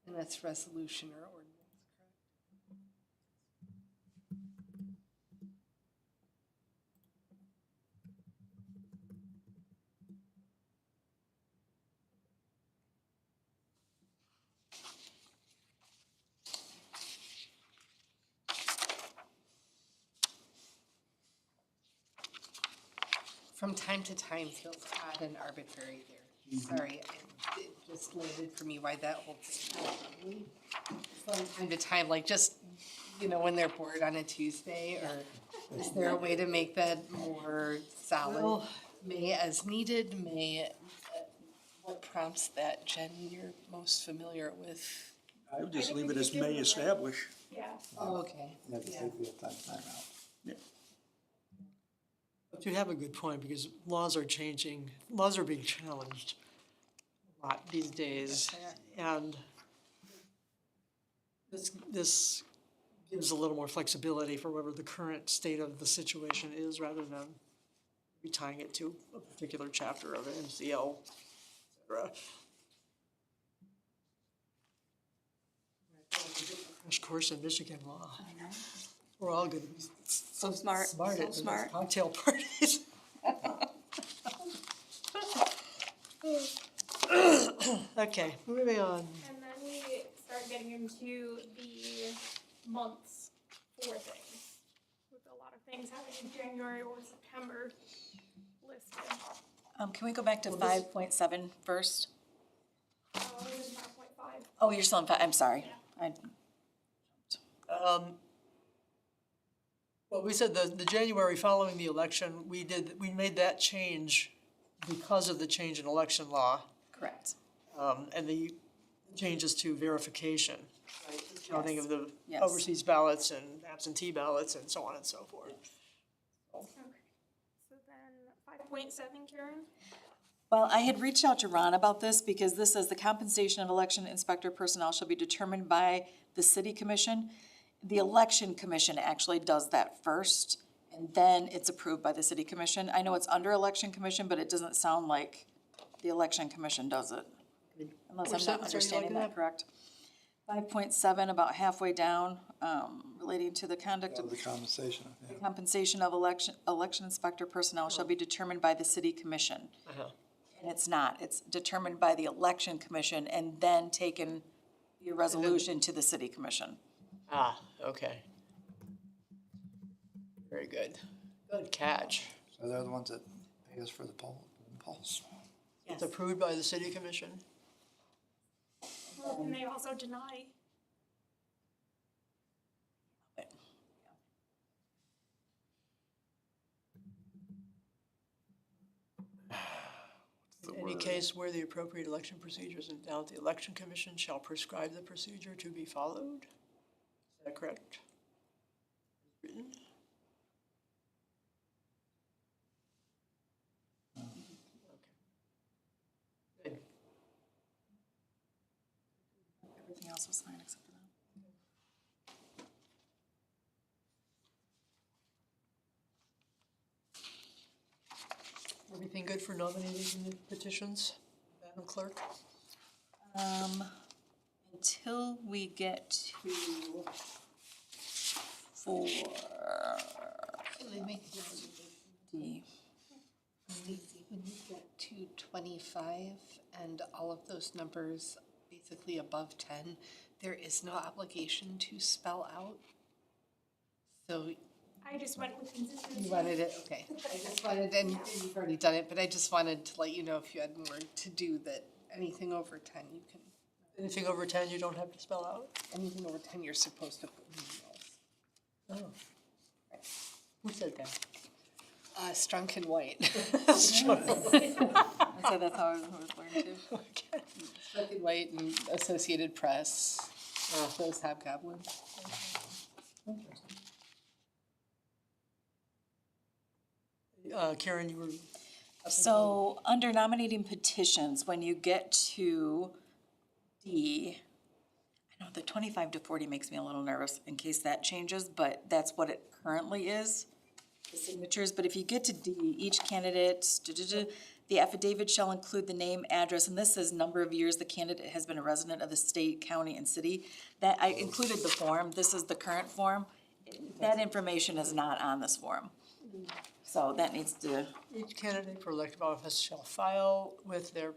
And that's resolution or ordinance, correct? From time to time feels odd and arbitrary there. Sorry, it just landed for me why that whole thing. From time to time, like just, you know, when they're bored on a Tuesday, or is there a way to make that more solid? Well- May as needed, what prompts that? Jen, you're most familiar with. I would just leave it as may establish. Yeah. Oh, okay. Yeah, because they feel time out. But you have a good point, because laws are changing, laws are being challenged a lot these days. And this gives a little more flexibility for whatever the current state of the situation is, rather than tying it to a particular chapter of MCL, et cetera. Crash course in Michigan law. We're all gonna be So smart, smart so at those smart. cocktail parties. Okay, moving on. And then we start getting into the months for things, with a lot of things happening in January or September listed. Can we go back to 5.7 first? It was 5.5. Oh, you're still on five, I'm sorry. Well, we said the January following the election, we made that change because of the change in election law, Correct. and the changes to verification, right? Counting of the Yes. overseas ballots and absentee ballots and so on and so forth. Okay. So then 5.7, Karen? Well, I had reached out to Ron about this because this says the compensation of election inspector personnel shall be determined by the city commission. The election commission actually does that first, and then it's approved by the city commission. I know it's under election commission, but it doesn't sound like the election commission does it. Unless Which I'm not sentence are you understanding looking that at? correct. 5.7, about halfway down, relating to the conduct Of of the compensation, yeah. compensation of election inspector personnel shall be determined by the city commission. And it's not, it's determined by the election commission and then taken your resolution to the city commission. Ah, okay. Very good. Good catch. So they're the ones that pay us for the polls. It's approved by the city commission. Well, can they also deny? In any case where the appropriate election procedure is in doubt, the election commission shall prescribe the procedure to be followed. Is that correct? Written? Okay. Good. Everything else was fine except for that. Everything good for nominating the petitions, Madam Clerk? Until we get to four Can I make D. when you get to 25 and all of those numbers basically above 10, there is no obligation to spell out. So I just went with consistency. you wanted it, okay. I just wanted, and you've already done it, but I just wanted to let you know if you had more to do that anything over 10, you can, Anything over 10 you don't have to spell out? anything over 10, you're supposed to put in emails. Oh. Who said that? Strunk and White. I said that's how I was learned too. Strunk and White and Associated Press, those hobgoblins. Karen, you were, So, under nominating petitions, when you get to D, I know the 25 to 40 makes me a little nervous in case that changes, but that's what it currently is, the signatures. But if you get to D, each candidate, the affidavit shall include the name, address, and this says number of years the candidate has been a resident of the state, county, and city. That, I included the form, this is the current form. That information is not on this form. So that needs to, each candidate for elective office shall file with their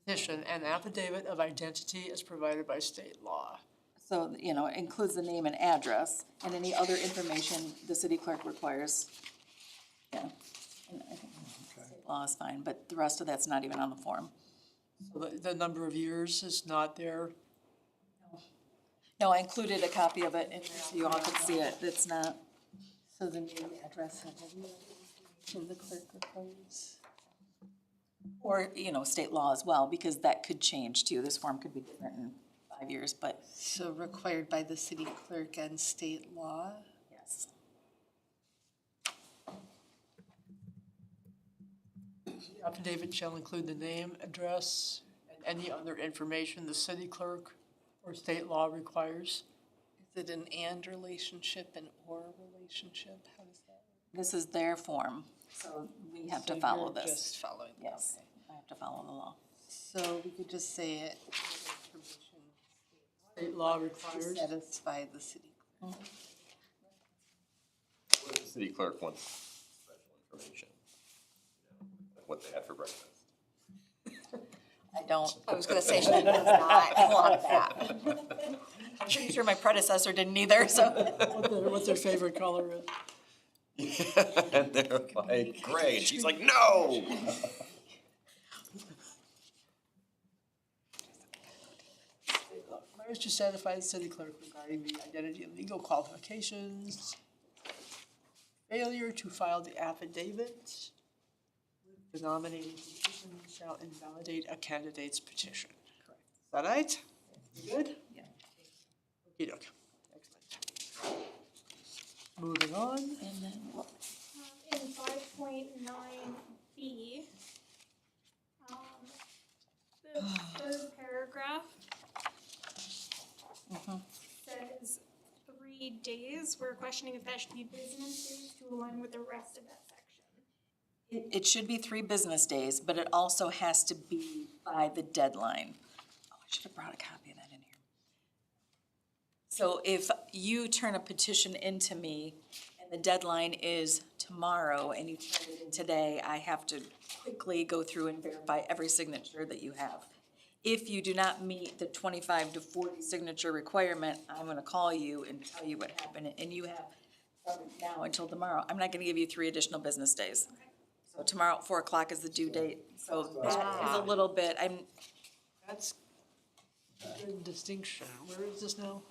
petition an affidavit of identity as provided by state law. so, you know, it includes the name and address, and any other information the city clerk requires. Yeah, and I think state law is fine, but the rest of that's not even on the form. So the number of years is not there. No, I included a copy of it, and so you all could see it, it's not, So the name, address, and every other information the clerk requires. or, you know, state law as well, because that could change too, this form could be different in 5 years, but So required by the city clerk and state law. yes. The affidavit shall include the name, address, and any other information the city clerk or state law requires. Is it an and relationship, an or relationship? How does that work? This is their form, so we have to So follow you're this. Just following. Yes, I have to follow the law. So we could just say it, information State law to requires. satisfy the city clerk. The city clerk wants special information. Like what they had for breakfast. I don't. I was gonna say, she does not want that. I'm pretty sure my predecessor didn't either, so. What their favorite color is. And they're like, gray, and she's like, no! Requires to satisfy the city clerk regarding the identity and legal qualifications. Failure to file the affidavit with the nominating petition shall invalidate a candidate's petition. Correct. Is that right? You good? Yeah. Okey-doke. Excellent. Moving on. And then, In 5.9B, the third paragraph says 3 days. We're questioning if that should be business days to align with the rest of that section. It should be 3 business days, but it also has to be by the deadline. Oh, I should have brought a copy of that in here. So if you turn a petition into me and the deadline is tomorrow and you turn it in today, I have to quickly go through and verify every signature that you have. If you do not meet the 25 to 40 signature requirement, I'm gonna call you and tell you what happened, and you have from now until tomorrow. I'm not gonna give you 3 additional business days. So tomorrow at 4 o'clock is the due date, so that is a little bit, That's a good distinction. Where is this now?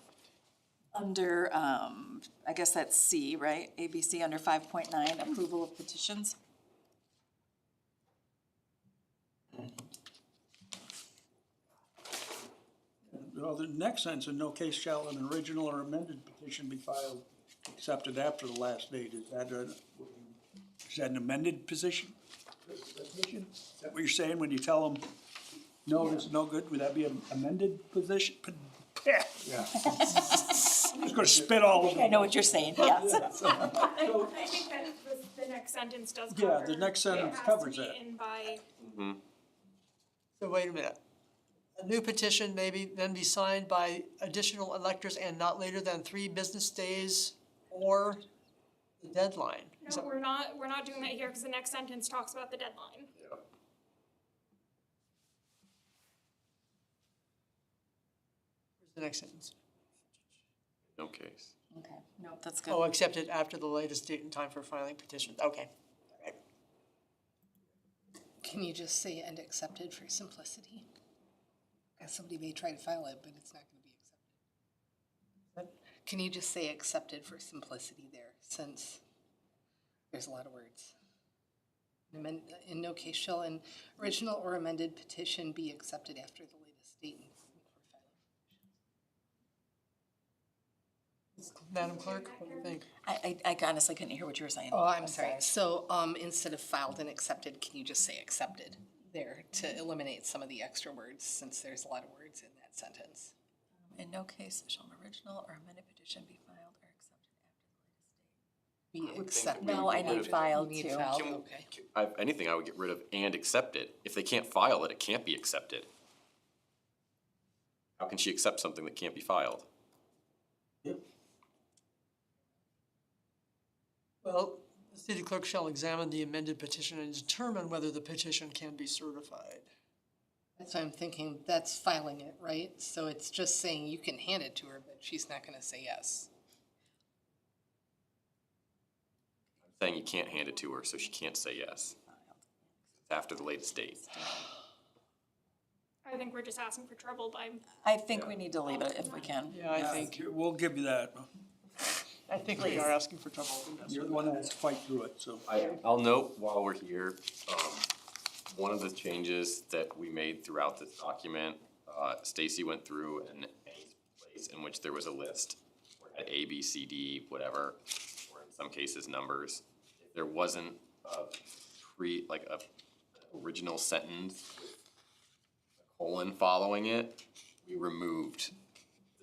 under, I guess that's C, right? ABC under 5.9, approval of petitions. Well, the next sentence, in no case shall an original or amended petition be filed accepted after the last date. Is that an amended petition? Is that what you're saying when you tell them, no, this is no good? Would that be an amended position? Yeah. I'm just gonna spit all over. I know what you're saying, yes. I think that the next sentence does cover. Yeah, the next sentence covers that. It has to be in by, So wait a minute. A new petition may be, then be signed by additional electors and not later than 3 business days or the deadline. Is no, that- we're not doing that here because the next sentence talks about the deadline. Where's the next sentence? No case. Okay, no, that's good. Oh, accepted after the latest date and time for filing petitions. Okay. All right. Can you just say and accepted for simplicity? Because somebody may try to file it, but it's not gonna be accepted. Can you just say accepted for simplicity there, since there's a lot of words? In no case shall an original or amended petition be accepted after the latest date and for filing. Madam Clerk, what do you think? I honestly couldn't hear what you were saying. Oh, I'm sorry. So, instead of filed and accepted, can you just say accepted there to eliminate some of the extra words, since there's a lot of words in that sentence? In no case shall an original or amended petition be filed or accepted after the latest date. Be accepted. No, I need filed You need too. filed, Can- okay. If anything, I would get rid of and accepted. If they can't file it, it can't be accepted. How can she accept something that can't be filed? Well, the city clerk shall examine the amended petition and determine whether the petition can be certified. That's what I'm thinking, that's filing it, right? So it's just saying you can hand it to her, but she's not gonna say yes. I'm saying you can't hand it to her, so she can't say yes. After the latest date. I think we're just asking for trouble by, I think we need to leave it if we can. Yeah, I think We'll give you that. we are asking for trouble. You're the one that has to fight through it, so. I'll note while we're here, one of the changes that we made throughout this document, Stacy went through and any place in which there was a list, or had A, B, C, D, whatever, or in some cases numbers. If there wasn't a original sentence with a colon following it, we removed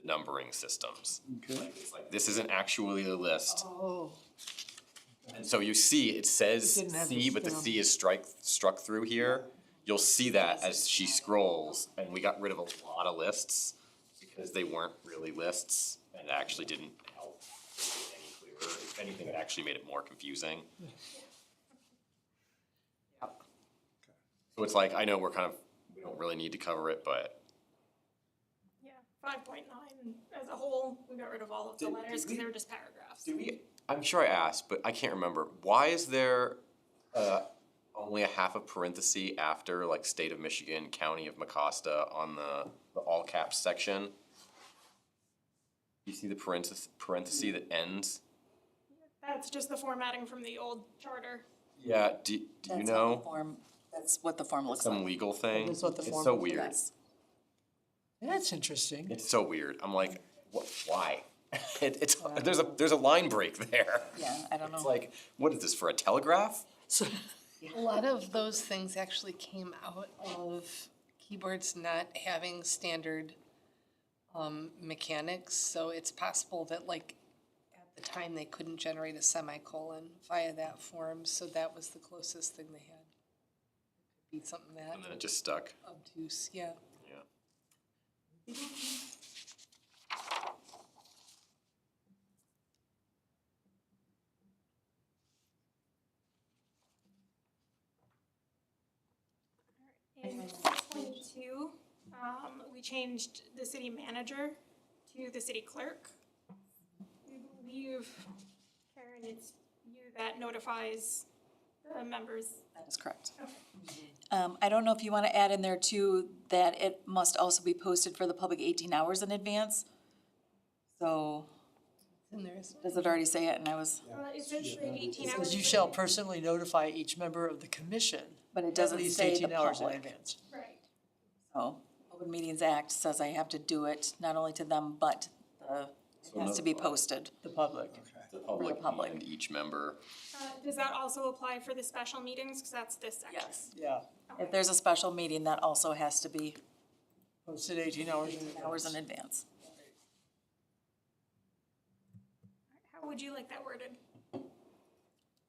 the numbering systems. Okay. It's like, this isn't actually a list. Oh, And so you see, it says It didn't have C, the but the stem. C is struck through here. You'll see that as she scrolls, and we got rid of a lot of lists because they weren't really lists and actually didn't help any clearer. If anything, it actually made it more confusing. So it's like, I know we don't really need to cover it, but 5.9 as a whole, we got rid of all of the Did- letters did because we- they were just paragraphs. I'm sure I asked, but I can't remember. Why is there only a half a parenthesis after like state of Michigan, county of Mecosta on the all caps section? You see the parenthesis that ends? That's just the formatting from the old charter. Yeah, do you That's how the know? form- That's what the form looks Some like. legal thing? That's what the It's form so looks weird. Yes. that's interesting. It's so weird. I'm like, why? There's a line break there. Yeah, I don't know. It's like, what is this, for a telegraph? So, A lot of those things actually came out of keyboards not having standard mechanics, so it's possible that like the time they couldn't generate a semicolon via that form, so that was the closest thing they had. Be something that And then it just stuck. obtuse, yeah. Yeah. In 6.2, we changed the city manager to the city clerk. We believe, Karen, it's you that notifies the members. That is correct. Okay. I don't know if you wanna add in there too, that it must also be posted for the public 18 hours in advance. So, And there's, does it already say it? And I was, Essentially 18 It hours. says you shall personally notify each member of the commission but it at doesn't least say the 18 hours in public. advance. Right. So, Open Meetings Act says I have to do it not only to them, but it has to be posted. The public. The public public. and each member. Does that also apply for the special meetings? Because that's this section. Yes. Yeah, If there's a special meeting, that also has to be posted 18 hours in advance. hours in advance. How would you like that worded?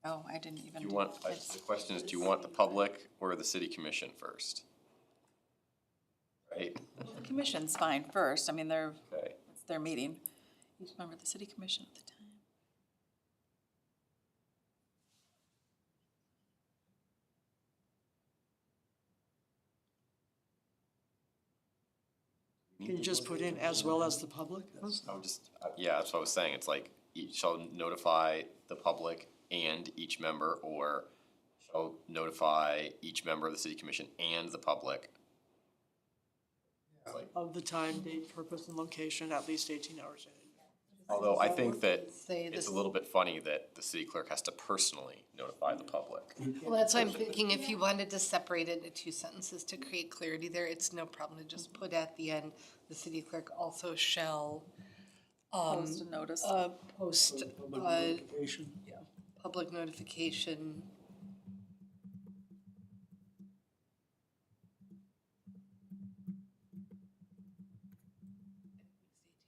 Oh, I didn't even. Do you want, the question is, do you want the public or the city commission first? Right? The commission's fine first. I mean, Okay. it's their meeting. Each member of the city commission at the time. Can you just put in as well as the public? I'm just, yeah, that's what I was saying, it's like, each shall notify the public and each member, or shall notify each member of the city commission and the public. It's like, Of the time, date, purpose, and location, at least 18 hours in advance. although I think that say it's this, a little bit funny that the city clerk has to personally notify the public. well, that's why I'm thinking if you wanted to separate it into two sentences to create clarity there, it's no problem to just put at the end, the city clerk also shall Post a notice. post Public notification. public notification.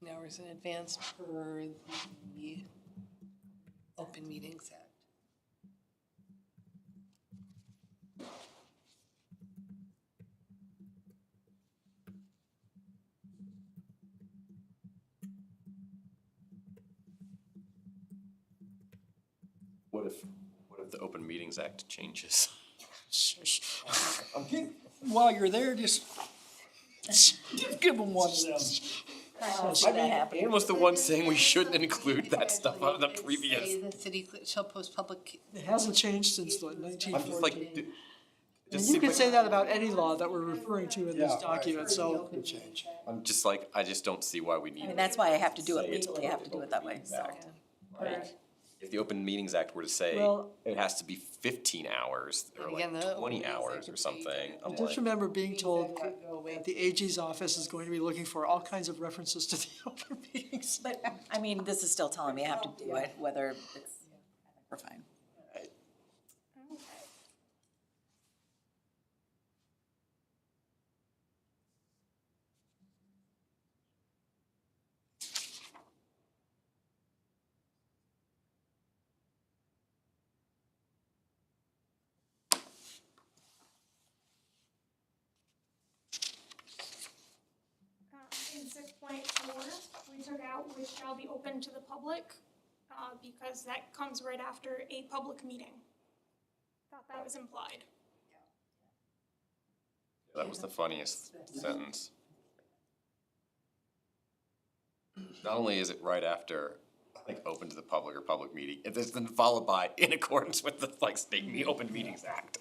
18 hours in advance per the Open Meetings Act. What if the Open Meetings Act changes? While you're there, just give them one of them. Ann was the one saying we shouldn't include that stuff on the Say previous. the city shall post public, It hasn't changed since I'm just 1914. like, it And just you seems could like, say that about any law that we're referring to in this Yeah, right. document, so. Good change. I'm just like, I just don't see why we need I mean, it. that's why I have to do it Say it's legally. I have to do it that way, so. Like, if the Open Meetings Act were to say Well- it has to be 15 hours or And again, like the 20 Open Meetings hours Act or would something, be- I'm Just like, remember being told that could go away. that the AG's office is going to be looking for all kinds of references to the open meetings. But, I mean, this is still telling me I have to do it, whether it's, we're fine. Okay. In 6.4, we took out which shall be open to the public, because that comes right after a public meeting. Thought that was implied. that was the funniest sentence. Not only is it right after, like, open to the public or public meeting, it is then followed by in accordance with the, like, State Open Meetings Act.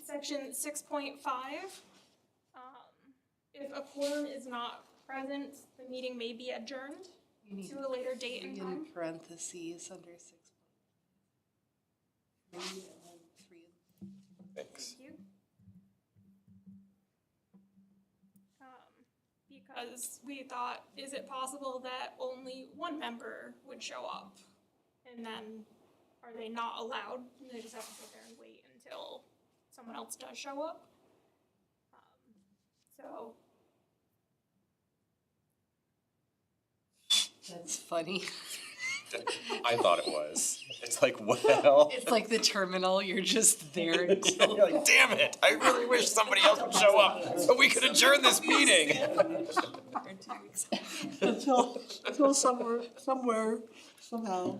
Section 6.5, if a quorum is not present, the meeting may be adjourned You need to a later date and in time. parentheses under 6. 3 and then 3. Thanks. Thank you. Because we thought, is it possible that only one member would show up? And then are they not allowed? They just have to sit there and wait until someone else does show up? So That's funny. I thought it was. It's like, well, It's like the terminal, you're just there until. you're like, damn it, I really wish somebody else would show up so we could adjourn this meeting. Until somewhere, somehow.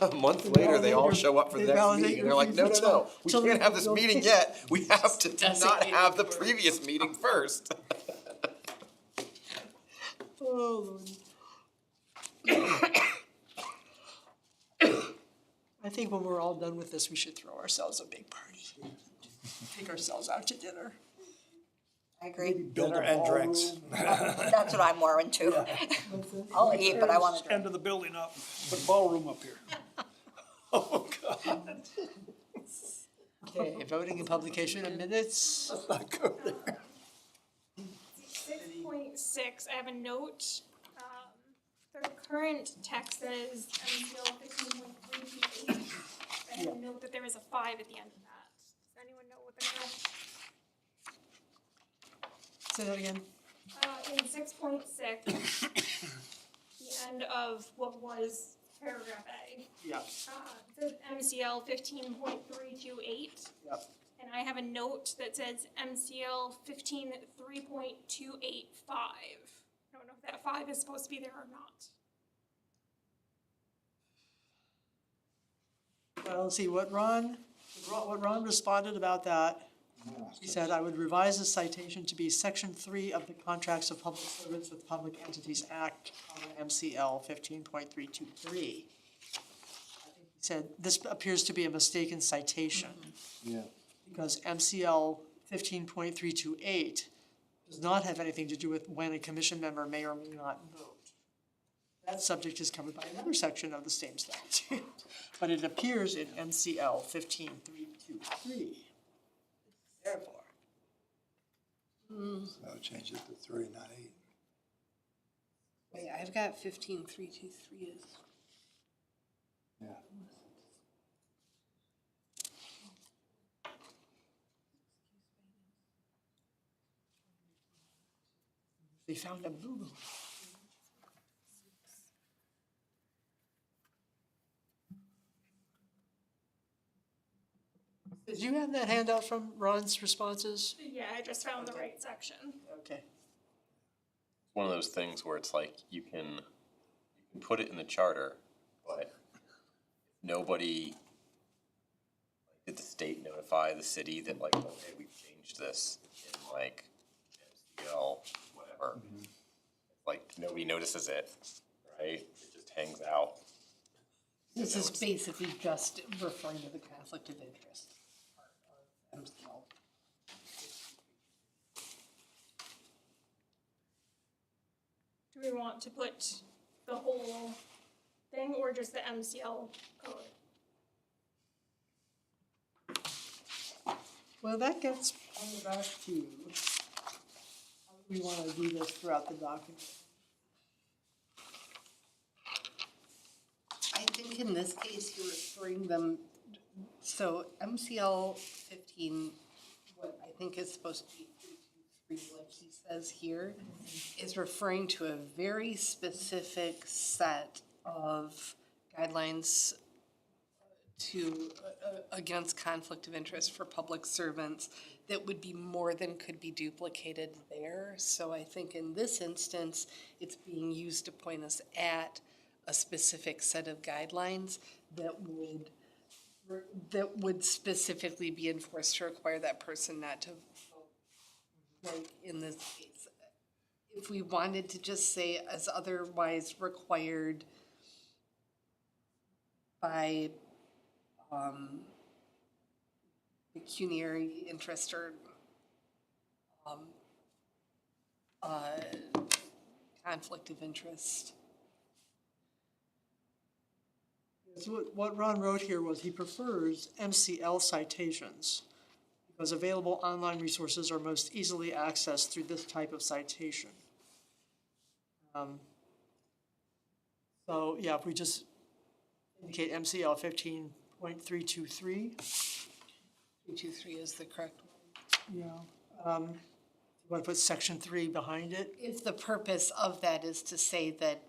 A month later, they all show up for the They next validate meeting, your they're like, no, no, no, we Till can't they- have this meeting yet, we have to not Designated have the for- previous meeting first. Oh, Lord. I think when we're all done with this, we should throw ourselves a big party. Take ourselves out to dinner. I agree. Dinner and drinks. That's what I'm more into. I'll eat, but I want to drink. End of the building up, put ballroom up here. Oh, God. Okay, voting and publication of minutes. Let's not go there. 6.6, I have a note. The current text says MCL 15.328. I have a note that there is a 5 at the end of that. Does anyone know what the Say that again. in 6.6, the end of what was paragraph A, Yeah. it says MCL 15.328. Yep. And I have a note that says MCL 15.3.285. I don't know if that 5 is supposed to be there or not. Well, let's see, what Ron responded about that, he said, I would revise the citation to be section 3 of the Contracts of Public Servants with Public Entities Act, MCL 15.323. He said, this appears to be a mistaken citation. Yeah. Because MCL 15.328 does not have anything to do with when a commission member may or may not vote. That subject is covered by another section of the same statute, but it appears in MCL 15.323. Therefore, So change it to 3, not 8. Wait, I've got 15.323 is. Yeah. they found a boo-boo. Did you have that handout from Ron's responses? Yeah, I just found the right section. Okay. One of those things where it's like, you can put it in the charter, but nobody, did the state notify the city that like, okay, we've changed this in like MCL, whatever. Like, nobody notices it, right? It just hangs out. This is basically just referring to the conflict of interest part of MCL. Do we want to put the whole thing or just the MCL code? Well, that gets on the back to, how do we want to do this throughout the document? I think in this case, you're referring them, so MCL 15, what I think is supposed to be 323, like he says here, is referring to a very specific set of guidelines to, against conflict of interest for public servants that would be more than could be duplicated there. So I think in this instance, it's being used to point us at a specific set of guidelines that would specifically be enforced to require that person not to vote. Like in this case, if we wanted to just say as otherwise required by pecuniary interest or conflict of interest. So what Ron wrote here was he prefers MCL citations because available online resources are most easily accessed through this type of citation. So yeah, if we just indicate MCL 15.323. 323 is the correct one. Yeah. Want to put section 3 behind it? If the purpose of that is to say that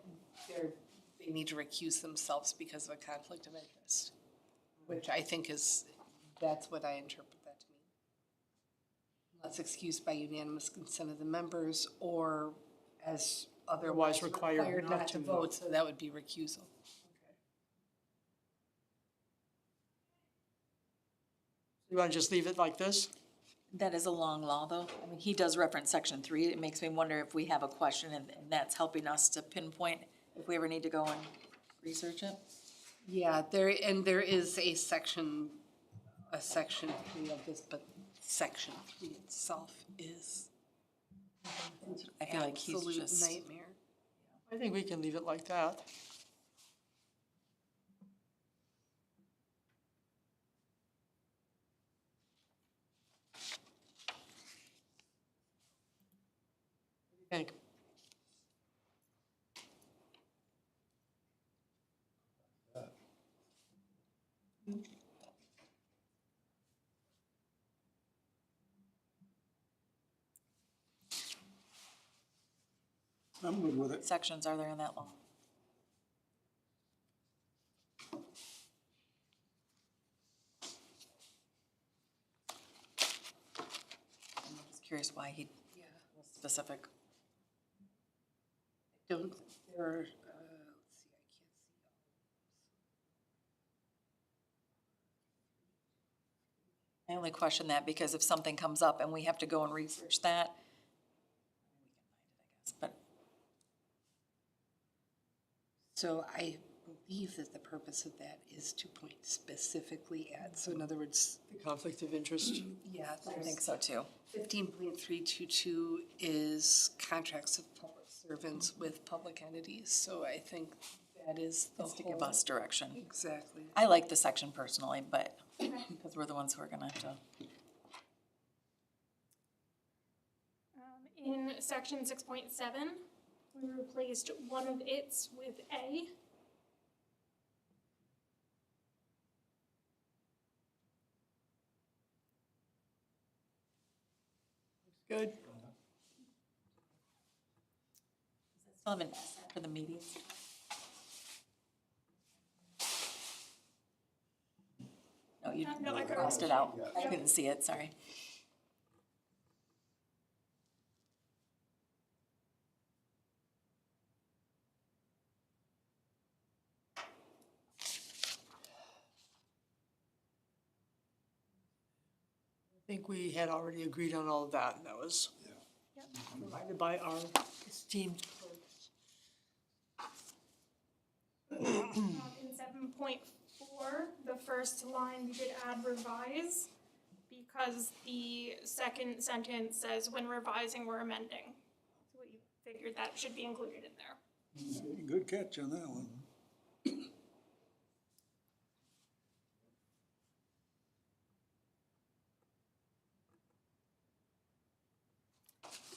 they need to recuse themselves because of a conflict of interest, which I think that's what I interpret that to mean. Unless excused by unanimous consent of the members or as otherwise required not to vote, so that would be recusal. You want to just leave it like this? That is a long law, though. I mean, he does reference section 3. It makes me wonder if we have a question and that's helping us to pinpoint if we ever need to go and research it. Yeah, there is a section 3 of this, but section 3 itself is I feel like he's absolute just. nightmare. I think we can leave it like that. What do you think? I'm good with it. Sections are there in that law? I'm just curious why he was specific. Don't, there are, let's see, I can't see all. I only question that because if something comes up and we have to go and research that, we can find it, I guess, but. So I believe that the purpose of that is to point specifically at, so in other words, The conflict of interest? yeah, I think so too. 15.322 is contracts of public servants with public entities, so I think that is the Just to whole. give us direction. Exactly. I like the section personally, but, because we're the ones who are gonna have to. In section 6.7, we replaced one of its with A. Good. Still have an S for the meetings. No, you No, I crossed it out. I couldn't see it, sorry. I think we had already agreed on all of that, and that was provided by our esteemed clerks. In 7.4, the first line we did add revise because the second sentence says when revising or amending. So we figured that should be included in there. Good catch on that one.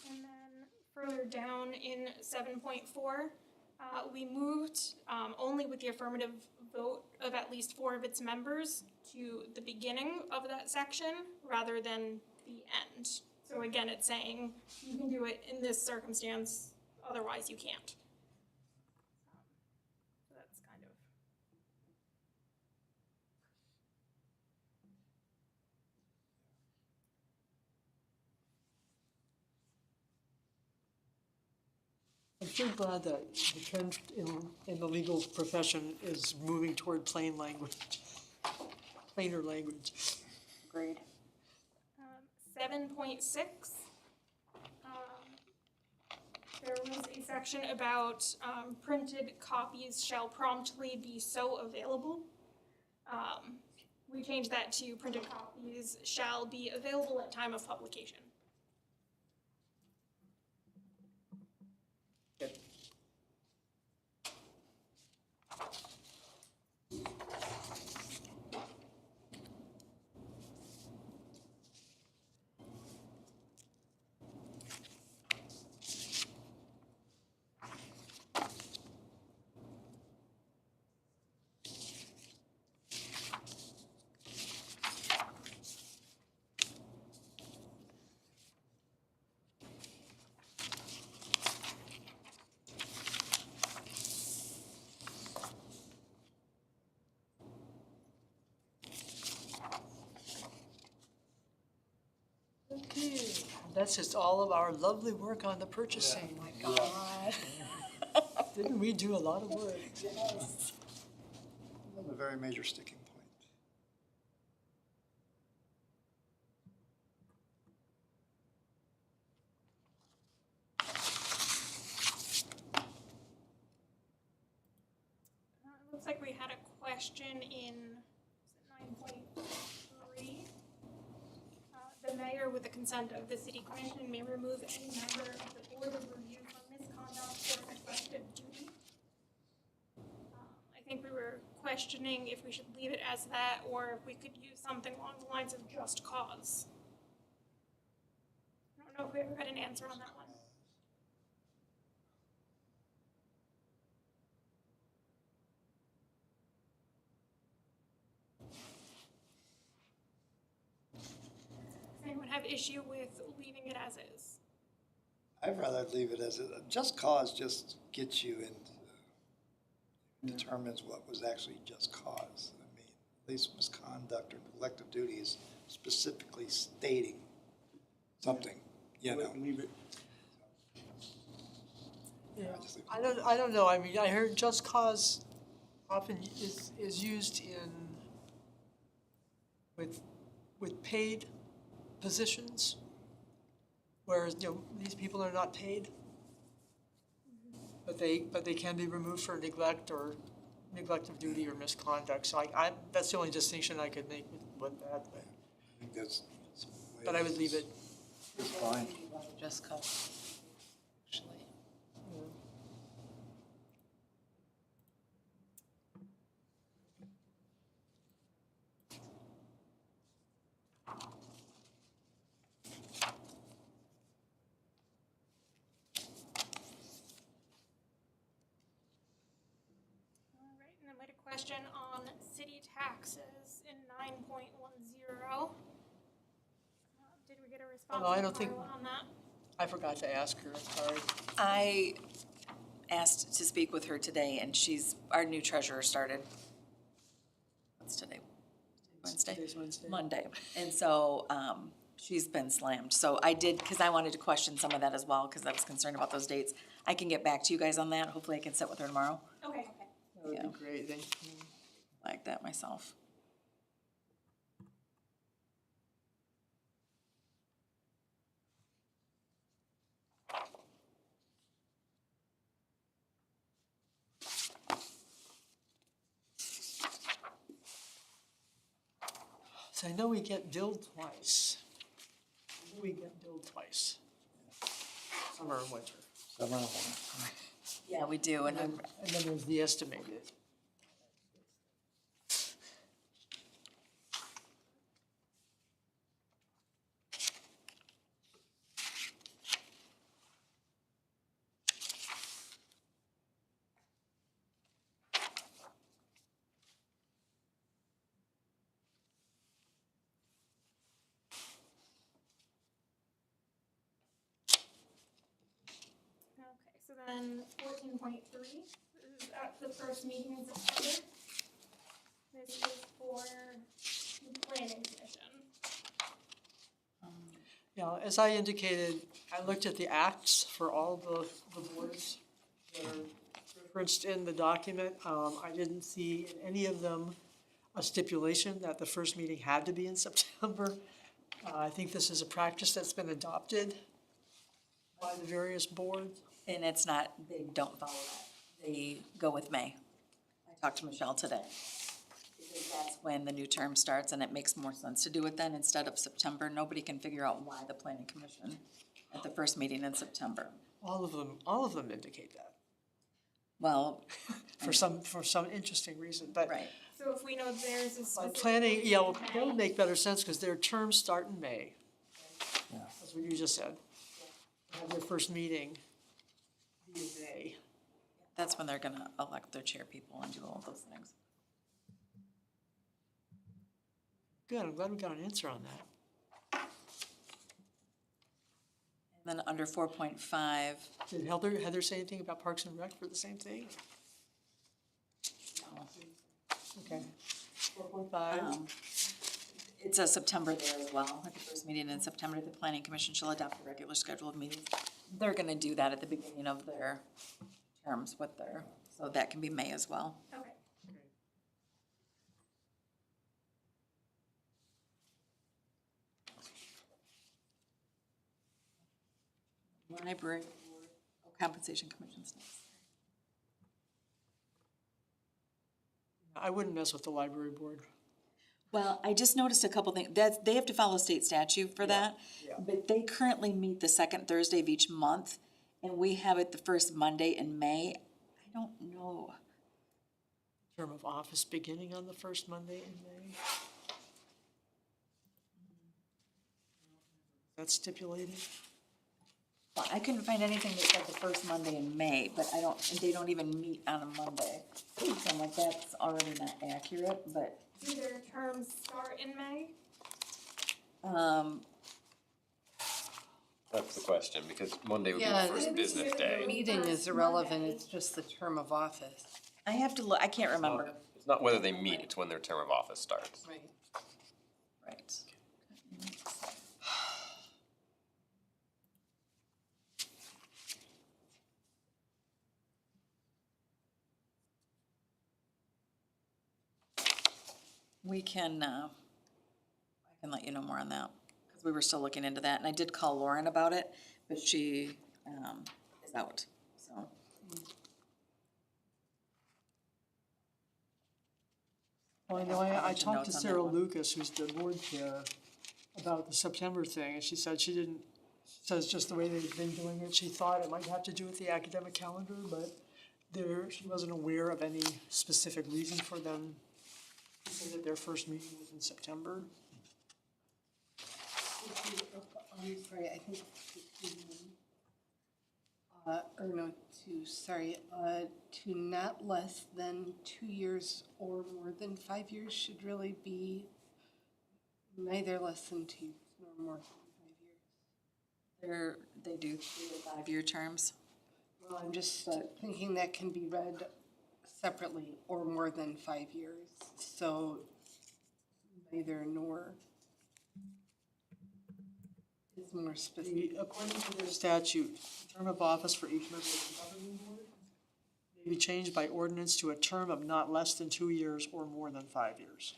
And then further down in 7.4, we moved only with the affirmative vote of at least 4 of its members to the beginning of that section rather than the end. So again, it's saying you can do it in this circumstance, otherwise you can't. So that's kind of. I'm so glad that the trend in the legal profession is moving toward plain language, plainer language. Agreed. 7.6. There was a section about printed copies shall promptly be so available. We changed that to printed copies shall be available at time of publication. That's just all of our lovely work on the purchasing. God. Didn't we do a lot of work? A very major sticking point. It looks like we had a question in 9.3. The mayor, with the consent of the city commission, may remove any member of the board of review for misconduct or neglected duty. I think we were questioning if we should leave it as that, or if we could use something along the lines of just cause. I don't know if we ever got an answer on that one. Does anyone have issue with leaving it as is? I'd rather leave it as, just cause just gets you and determines what was actually just cause. I mean, at least misconduct or neglected duty is specifically stating something, you know. Leave it. Yeah, I don't know, I mean, I heard just cause often is used in, with paid positions, whereas, you know, these people are not paid. But they can be removed for neglect or neglect of duty or misconduct, so that's the only distinction I could make with that, I think that's the way but I would leave it. It's fine. Just cause, actually. All right, and then we had a question on city taxes in 9.10. Did we get a response no, I from don't think- Carla on that? I forgot to ask her, I'm sorry. I asked to speak with her today, and our new treasurer started. What's today? Wednesday? Today's Wednesday. Monday. And so, she's been slammed. So I did, because I wanted to question some of that as well, because I was concerned about those dates. I can get back to you guys on that. Hopefully I can sit with her tomorrow. Okay. That would Yeah. be great, thank you. Like that myself. So I know we get billed twice. Summer and winter. Yeah, we do, and I'm, And then there's the estimated. Okay, so then 14.3, this is at the first meeting in September. This is for the planning commission. Yeah, as I indicated, I looked at the acts for all the boards that are referenced in the document. I didn't see in any of them a stipulation that the first meeting had to be in September. I think this is a practice that's been adopted by the various boards. and it's not, they don't follow that. They go with May. I talked to Michelle today. Because that's when the new term starts, and it makes more sense to do it then instead of September. Nobody can figure out why the planning commission at the first meeting in September. All of them indicate that, Well, for some interesting reason, but. right. So if we know theirs is By specifically planning, yeah, well, in that would May, make better sense, because their terms start in May. That's what you just said. Have their first meeting be in May. That's when they're gonna elect their chair people and do all those things. Good, I'm glad we got an answer on that. And then under 4.5, Did Heather say anything about Parks and Rec for the same thing? Okay. 4.5, It's a September there as well, at the first meeting in September, the planning commission shall adopt a regular schedule of meetings. They're gonna do that at the beginning of their terms with their, so that can be May as well. Okay. Library board, compensation commission's next. I wouldn't mess with the library board. Well, I just noticed a couple things, that, they have to follow state statute for that. yeah. But they currently meet the second Thursday of each month, and we have it the first Monday in May. I don't know. Term of office beginning on the first Monday in May. That's stipulated? Well, I couldn't find anything that said the first Monday in May, but I don't, and they don't even meet on a Monday. So I'm like, that's already not accurate, but, Do their terms start in May? That's the question, because Monday would be Yeah, the first business day. Meeting is irrelevant, it's just the term of office. I have to look, I can't remember. It's not whether they meet, it's when their term of office starts. Right. Right. We can, I can let you know more on that, because we were still looking into that, and I did call Lauren about it, but she, is out, so. Well, I know, I bunch of talked to notes on that Sarah one. Lucas, who's the board chair, about the September thing, and she said she didn't, says just the way they've been doing it, she thought it might have to do with the academic calendar, but she wasn't aware of any specific reason for them to say that their first meeting was in September. I'm sorry, I think, or no, to not less than 2 years or more than 5 years should really be neither less than 2 years nor more than 5 years. They do 3 to 5 year terms. Well, I'm just thinking that can be read separately or more than 5 years, so neither nor is more specific. According to the statute, term of office for each member of the governing board may be changed by ordinance to a term of not less than 2 years or more than 5 years.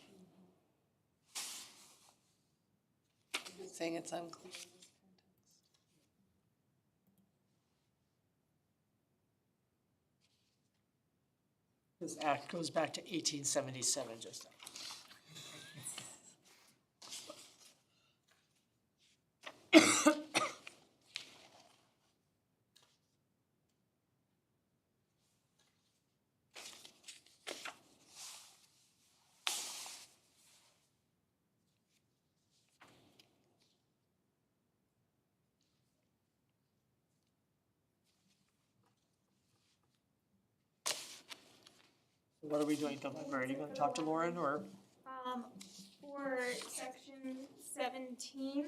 I'm just saying it's unclear. This act goes back to 1877, just. What are we doing at the library? Are you gonna talk to Lauren or? For section 17,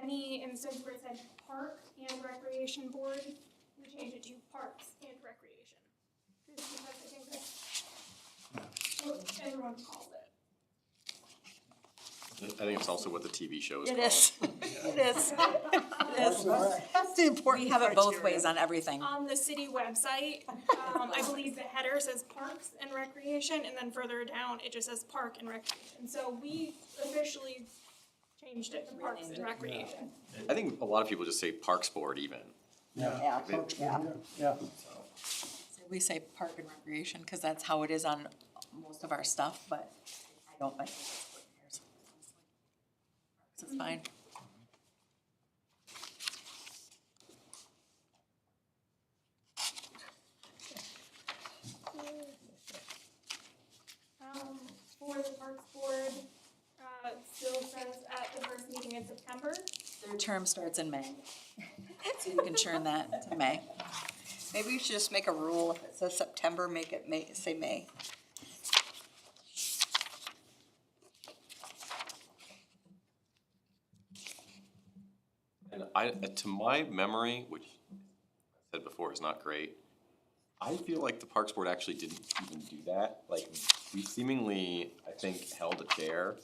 any instance where it said park and recreation board, we change it to parks and recreation. Just because I think that's what everyone calls it. I think it's also what the TV show is It called. is, it is. That's the important We have it both criteria. ways on everything. On the city website, I believe the header says parks and recreation, and then further down, it just says park and recreation. So we officially changed it to parks and recreation. I think a lot of people just say Parks Board even. Yeah. Yeah. So we say park and recreation, because that's how it is on most of our stuff, but I don't think that's what it is. It's fine. For the parks board, still says at the first meeting in September. Their term starts in May, so you can churn that to May. Maybe we should just make a rule, if it says September, make it May, say May. And to my memory, which I said before is not great, I feel like the Parks Board actually didn't even do that. Like, we seemingly, I think, held a chair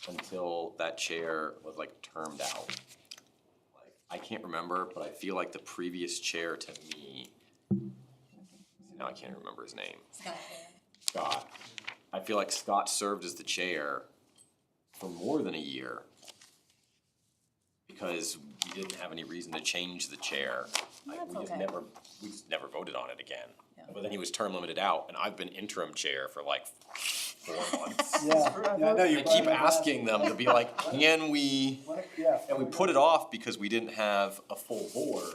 until that chair was like termed out. Like, I can't remember, but I feel like the previous chair to me, now I can't remember his name. Scott. I feel like Scott served as the chair for more than a year because we didn't have any reason to change the chair. That's We just okay. we just never voted on it again. Yeah. But then he was term limited out, and I've been interim chair for like 4 months. Yeah, I know you. I keep asking them to be like, can we, Yeah. and we put it off because we didn't have a full board.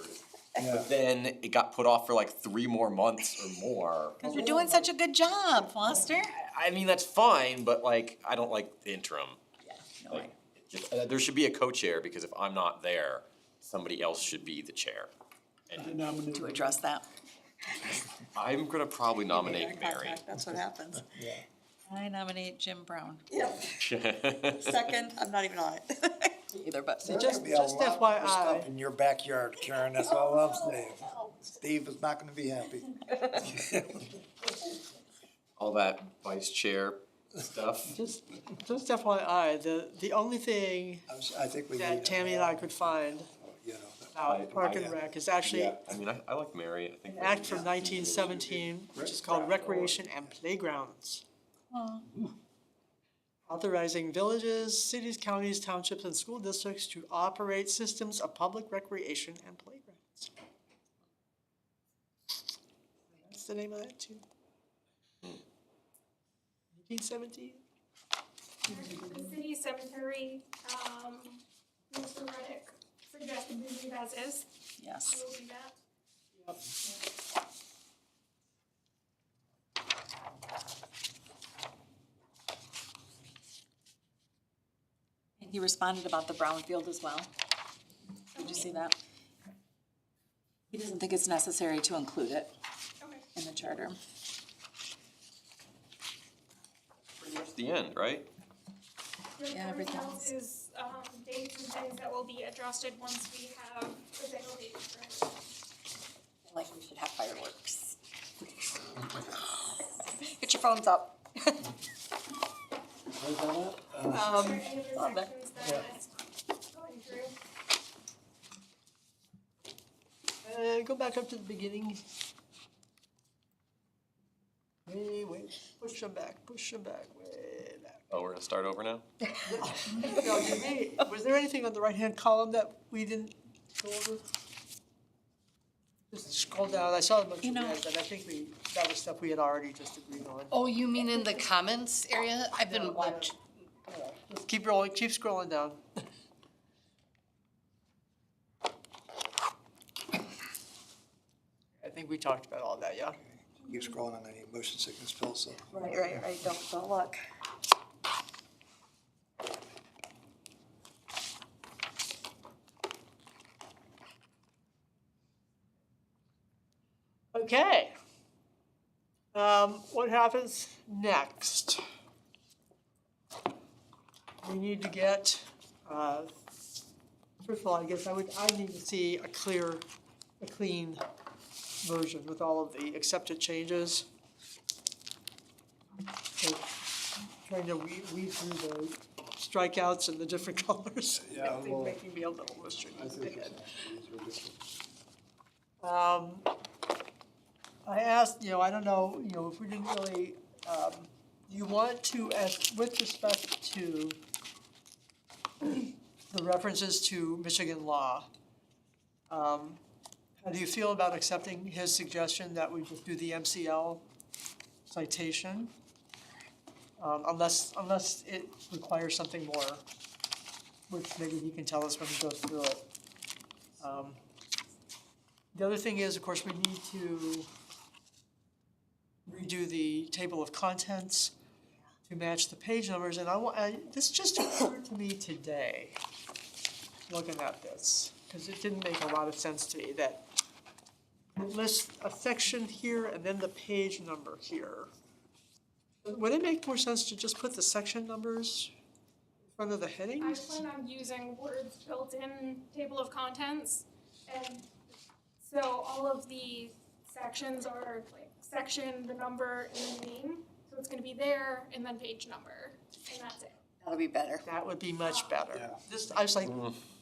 Yeah. But then it got put off for like 3 more months or more. Cause you're doing such a good job, Foster. I mean, that's fine, but like, I don't like the interim. No, Like, just, there should be a co-chair, because if I'm not there, somebody else should be the chair. And to address that. I'm gonna probably nominate Mary. That's what happens. I nominate Jim Brown. Yep, second, I'm not even on it. Either, but There's Just- gonna be a just lot more FYI. stuff in your backyard, Karen, that's all I'm saying. Steve is not gonna be happy. All that vice chair stuff. Just FYI, the only thing I think we need. that Tammy and I could find You know, about Park and Rec is actually Yeah, I mean, I like Mary, I think. an act from 1917, which is called Recreation and Playgrounds. Authorizing villages, cities, counties, townships, and school districts to operate systems of public recreation and playgrounds. That's the name of that too. 1917? The city cemetery, Mr. Reddick suggested we leave as is, yes. we'll do that. And he responded about the brownfield as well. Did you see that? He doesn't think it's necessary to include it Okay. in the charter. Pretty much the end, right? Yeah, Everything everything else is, dates and things that will be adjusted once we have the final dates for it. Like we should have fireworks. Get your phones up. Are there any other sections that going through? Go back up to the beginning. Wait, push them back, way back. Oh, we're gonna start over now? No, was there anything on the right-hand column that we didn't go over? Just scroll down, I saw a bunch You of know- red, but I think that was stuff we had already just agreed on. Oh, you mean in the comments area? I've been watching. Just keep rolling, keep scrolling down. I think we talked about all that, yeah? Keep scrolling on any motion sickness pills, so. Right, don't look. Okay. What happens next? We need to get, first of all, I guess I need to see a clean version with all of the accepted changes. So, trying to weed through the strikeouts and the different colors. Yeah, I think well, making me a little restricted. I asked, I don't know, if we didn't really, you want to, with respect to the references to Michigan law, how do you feel about accepting his suggestion that we just do the MCL citation? Unless it requires something more, which maybe he can tell us when he goes through it. The other thing is, of course, we need to redo the table of contents to match the page numbers, and this just occurred to me today, looking at this, because it didn't make a lot of sense to me that it lists a section here and then the page number here. Would it make more sense to just put the section numbers in front of the I headings? plan on using Word's built-in table of contents, and so all of the sections are like section, the number, and the name. So it's gonna be there, and then page number, and that's it. That'll be better. That would be much better. Yeah. This, I was like,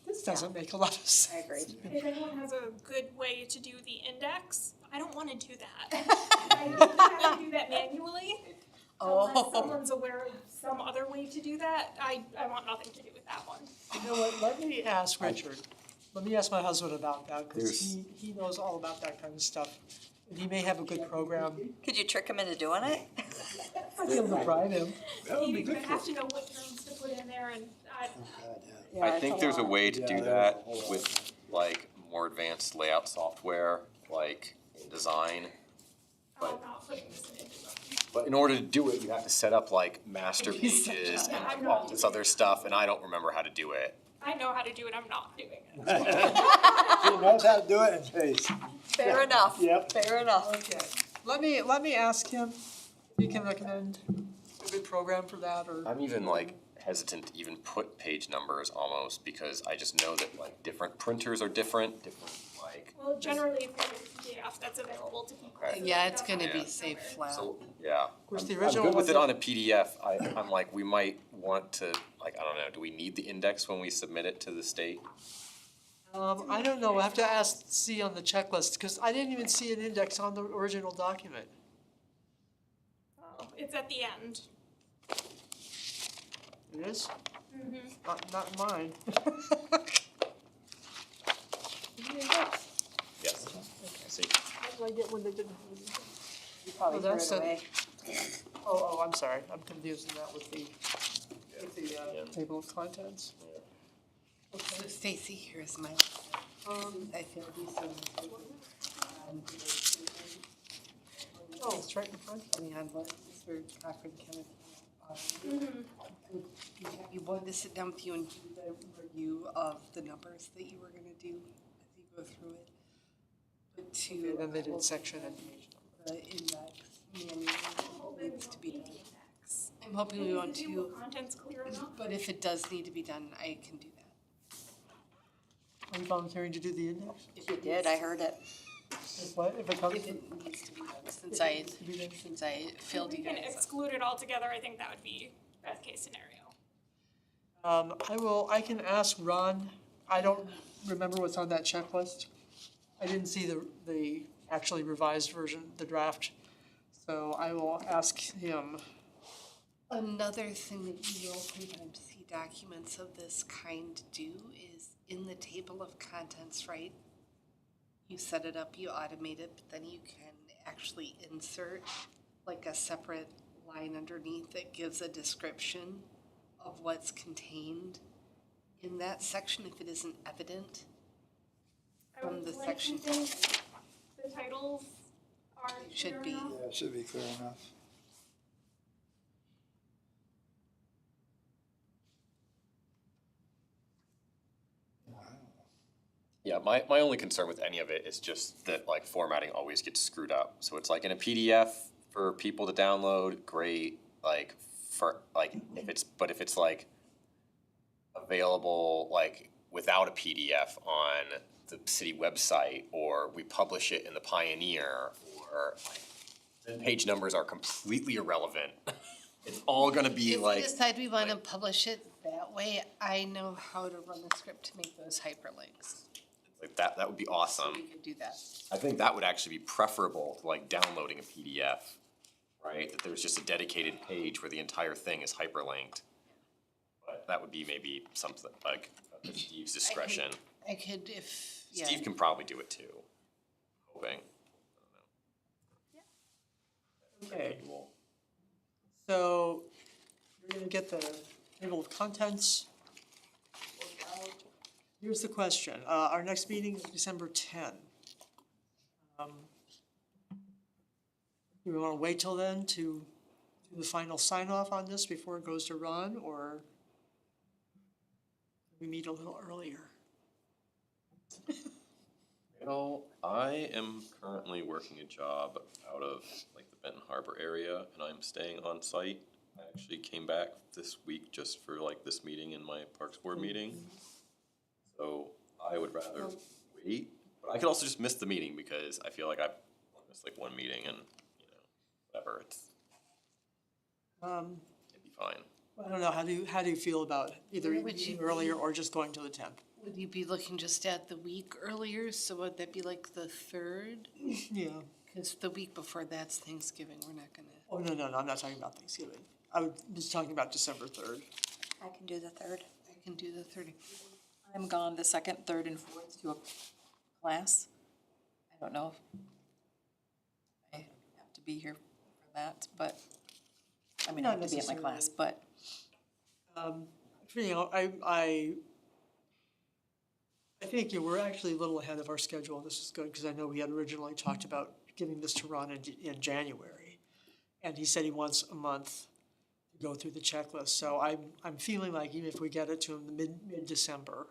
this doesn't make a lot of I sense. agree. If anyone has a good way to do the index, I don't wanna do that. I have to do that manually. Unless someone's aware of some other way to do that, I want nothing to do with that one. You know what, let me ask Richard, let me ask my husband about that, cause There's- he knows all about that kind of stuff. And he may have a good program. Could you trick him into doing it? I'd be able to bribe him. You have to know what terms to put in there and God, yeah. I think there's a way to do that with like more advanced layout software, like InDesign. I'm not putting this in. But in order to do it, you have to set up like master pages and like all this other stuff, and I don't remember how to do it. I know how to do it, I'm not doing it. She knows how to do it, and she's, Fair enough. Yep. Fair enough. Okay, let me ask him if he can recommend a good program for that, or. I'm even like hesitant to even put page numbers almost, because I just know that like different printers are different like. Well, generally, if you have a PDF that's available to people. Okay. Yeah, it's gonna be Yeah. saved flat. So, yeah. Of course, I'm- the original I'm good with was it a- on a PDF. I'm like, we might want to, like, I don't know, do we need the index when we submit it to the state? I don't know, I have to see on the checklist, cause I didn't even see an index on the original document. It's at the end. It is? Mm-hmm. Not mine. Yes. See, How did I get one that didn't? You probably Oh, threw that's it a- away. Oh, I'm sorry, I'm confusing that with the Yeah. table of contents. So Stacy, here's my, I feel these are. Oh, it's right in front. On what Mr. Cochran Kenneth. You wanted to sit down with you and do the review of the numbers that you were gonna do as you go through it. But Okay, to. then they did section and page number. The index manually needs to be done. I'm hoping we want Is the table to, of contents clear enough? but if it does need to be done, I can do that. Are you volunteering to do the index? If you did, I heard it. If what, if it comes? If it needs to be done, since I filled We you can guys up. exclude it altogether, I think that would be best case scenario. I can ask Ron, I don't remember what's on that checklist. I didn't see the actually revised version, the draft, so I will ask him. Another thing that you will sometimes see documents of this kind do is in the table of contents, right? You set it up, you automate it, but then you can actually insert like a separate line underneath that gives a description of what's contained in that section if it isn't evident. I would From the like to section. think the titles are Should clear be. enough. yeah, it should be clear enough. yeah, my only concern with any of it is just that like formatting always gets screwed up. So it's like in a PDF for people to download, great, like for like if it's like available like without a PDF on the city website, or we publish it in the Pioneer, or like then page numbers are completely irrelevant. It's all gonna be If we like, decide we wanna publish it that way, I know how to run the script to make those hyperlinks. that would be awesome. We could do that. I think that would actually be preferable to like downloading a PDF, right? That there's just a dedicated page where the entire thing is hyperlinked. But that would be maybe something like at Steve's discretion. I could if, yeah. Steve can probably do it too. Hoping. Okay, so you're gonna get the table of contents. Here's the question, our next meeting is December 10. Do we wanna wait till then to do the final sign off on this before it goes to Ron, or we meet a little earlier? Well, I am currently working a job out of like the Benton Harbor area, and I'm staying on site. I actually came back this week just for like this meeting and my Parks Board meeting. So I would rather wait, but I could also just miss the meeting because I feel like I missed like one meeting and, you know, whatever, it'd be fine. I don't know, how do you feel about either Where would meeting you earlier or just going to the tenth? Would you be looking just at the week earlier, so would that be like the 3rd? Yeah. Because the week before that's Thanksgiving, we're not gonna. Oh, no, I'm not talking about Thanksgiving. I was just talking about December 3rd. I can do the 3rd. I can do the 3rd. I'm gone the 2nd, 3rd, and 4th to a class. I don't know if I have to be here for that, but, I mean, I Not have to be at my class, necessarily. but You know, I think we're actually a little ahead of our schedule. This is good, because I know we had originally talked about giving this to Ron in January. And he said he wants a month to go through the checklist. So I'm feeling like even if we get it to him mid-December,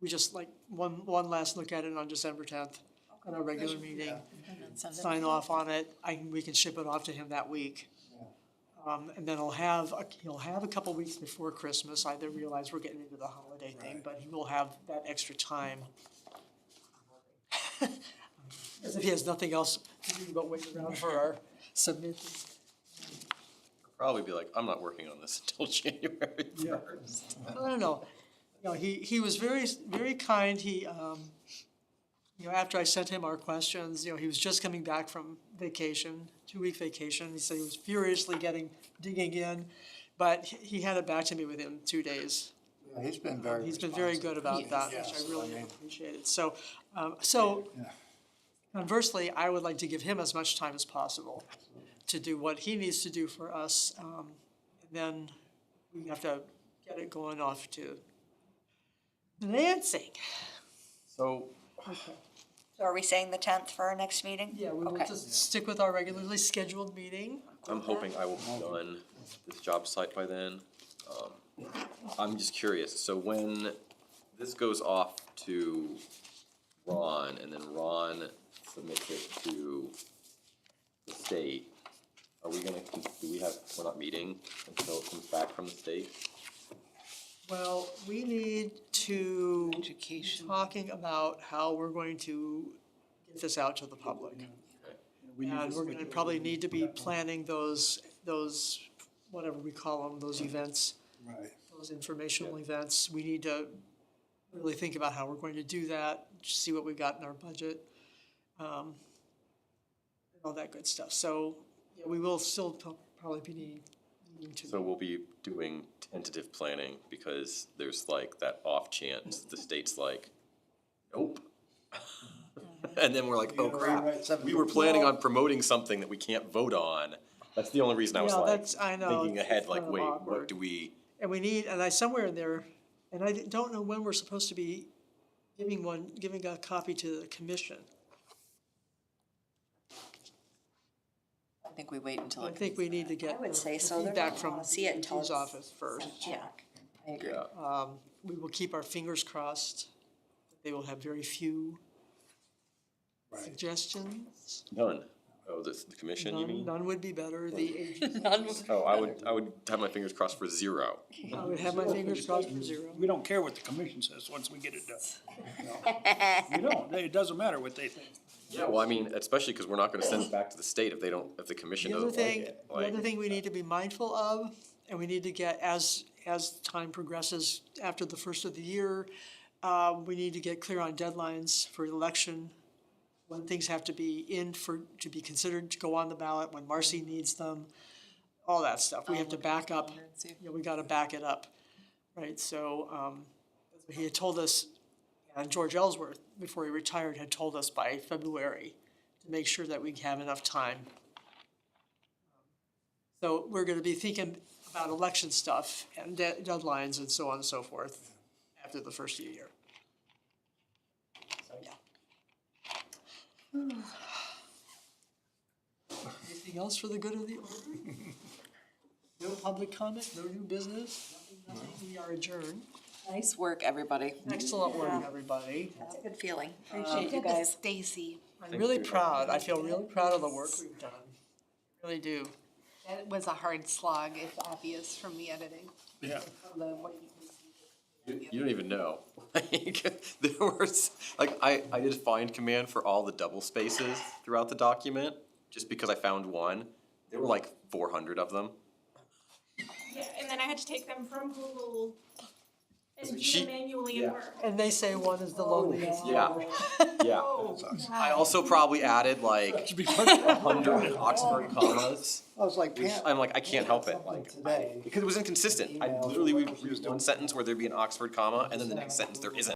we just like one last look at it on December 10th, on our regular meeting, and then send it. sign off on it. We can ship it off to him that week. And then he'll have a couple weeks before Christmas. I then realize we're getting into the holiday thing, but he will have that extra time. As if he has nothing else to do but wait around for our submissions. Probably be like, I'm not working on this until January 1st. I don't know. You know, he was very, very kind. He, you know, after I sent him our questions, you know, he was just coming back from vacation, 2-week vacation. He said he was furiously digging in, but he had it back to me within 2 days. Yeah, he's been very He's been very good about that, which Yes, I really I mean- appreciated. So Yeah. conversely, I would like to give him as much time as possible to do what he needs to do for us. And then we have to get it going off to Lansing. So, So are we saying the 10th for our next meeting? Yeah, we will Okay. just stick with our regularly scheduled meeting. I'm hoping I will be done this job site by then. I'm just curious, so when this goes off to Ron, and then Ron submits it to the state, are we gonna, we're not meeting until it comes back from the state? Well, we need to be Education. talking about how we're going to get this out to the public. And we're gonna probably need to be planning those, whatever we call them, those events, Right. those informational events. We need to really think about how we're going to do that, see what we've got in our budget, and all that good stuff. So, yeah, we will still probably be needing to. So we'll be doing tentative planning, because there's like that off chance the state's like, nope. And then we're like, oh You gotta crap, rewrite something. we were planning on promoting something that we can't vote on. That's the only reason I was Yeah, like, that's- I know, thinking it's ahead, kind like, of wait, awkward. what do we? And we need, and somewhere in there, and I don't know when we're supposed to be giving a copy to the commission. I think we wait until I it think we need to get I would say the so. They're feedback not from gonna see it until DOT's it's office first. Yeah. I agree. Yeah, We will keep our fingers crossed. They will have very few Right. suggestions. none. Oh, the commission, you mean? None would be better. The agency, Oh, I would have my fingers crossed for 0. I would have my fingers crossed for 0. We don't care what the commission says once we get it done. We don't, it doesn't matter what they think. Yeah, well, I mean, especially because we're not gonna send it back to the state if the commission The other doesn't like thing, it. the other Like, thing we need to be mindful of, and we need to get, as time progresses after the first of the year, we need to get clear on deadlines for election, when things have to be to be considered to go on the ballot, when Marcy needs them, all that stuff. We have to back up, we gotta back it up, right? So, he had told us, and George Ellsworth, before he retired, had told us by February to make sure that we have enough time. So we're gonna be thinking about election stuff and deadlines and so on and so forth after the first of the year. So, yeah. Anything else for the good of the order? No public comment, no new business, nothing, we are adjourned. Nice work, everybody. Excellent work, everybody. That's a good feeling. Appreciate you guys. Stacy, I'm really proud, I feel really proud of the work we've done, really do. that was a hard slog, it's obvious from the editing. Yeah. From the what you can see. you don't even know. Like, there was, like, I did find command for all the double spaces throughout the document, just because I found one. There were like 400 of them. Yeah, and then I had to take them from Google and do She- them manually in Word. And they say one is the loneliest. Yeah, yeah. I also probably added like 100 Oxford commas. I was like, Which Pam. I'm like, I can't help it, like, Today. because it was inconsistent. I literally would read one sentence where there'd be an Oxford comma, and then the next sentence there isn't.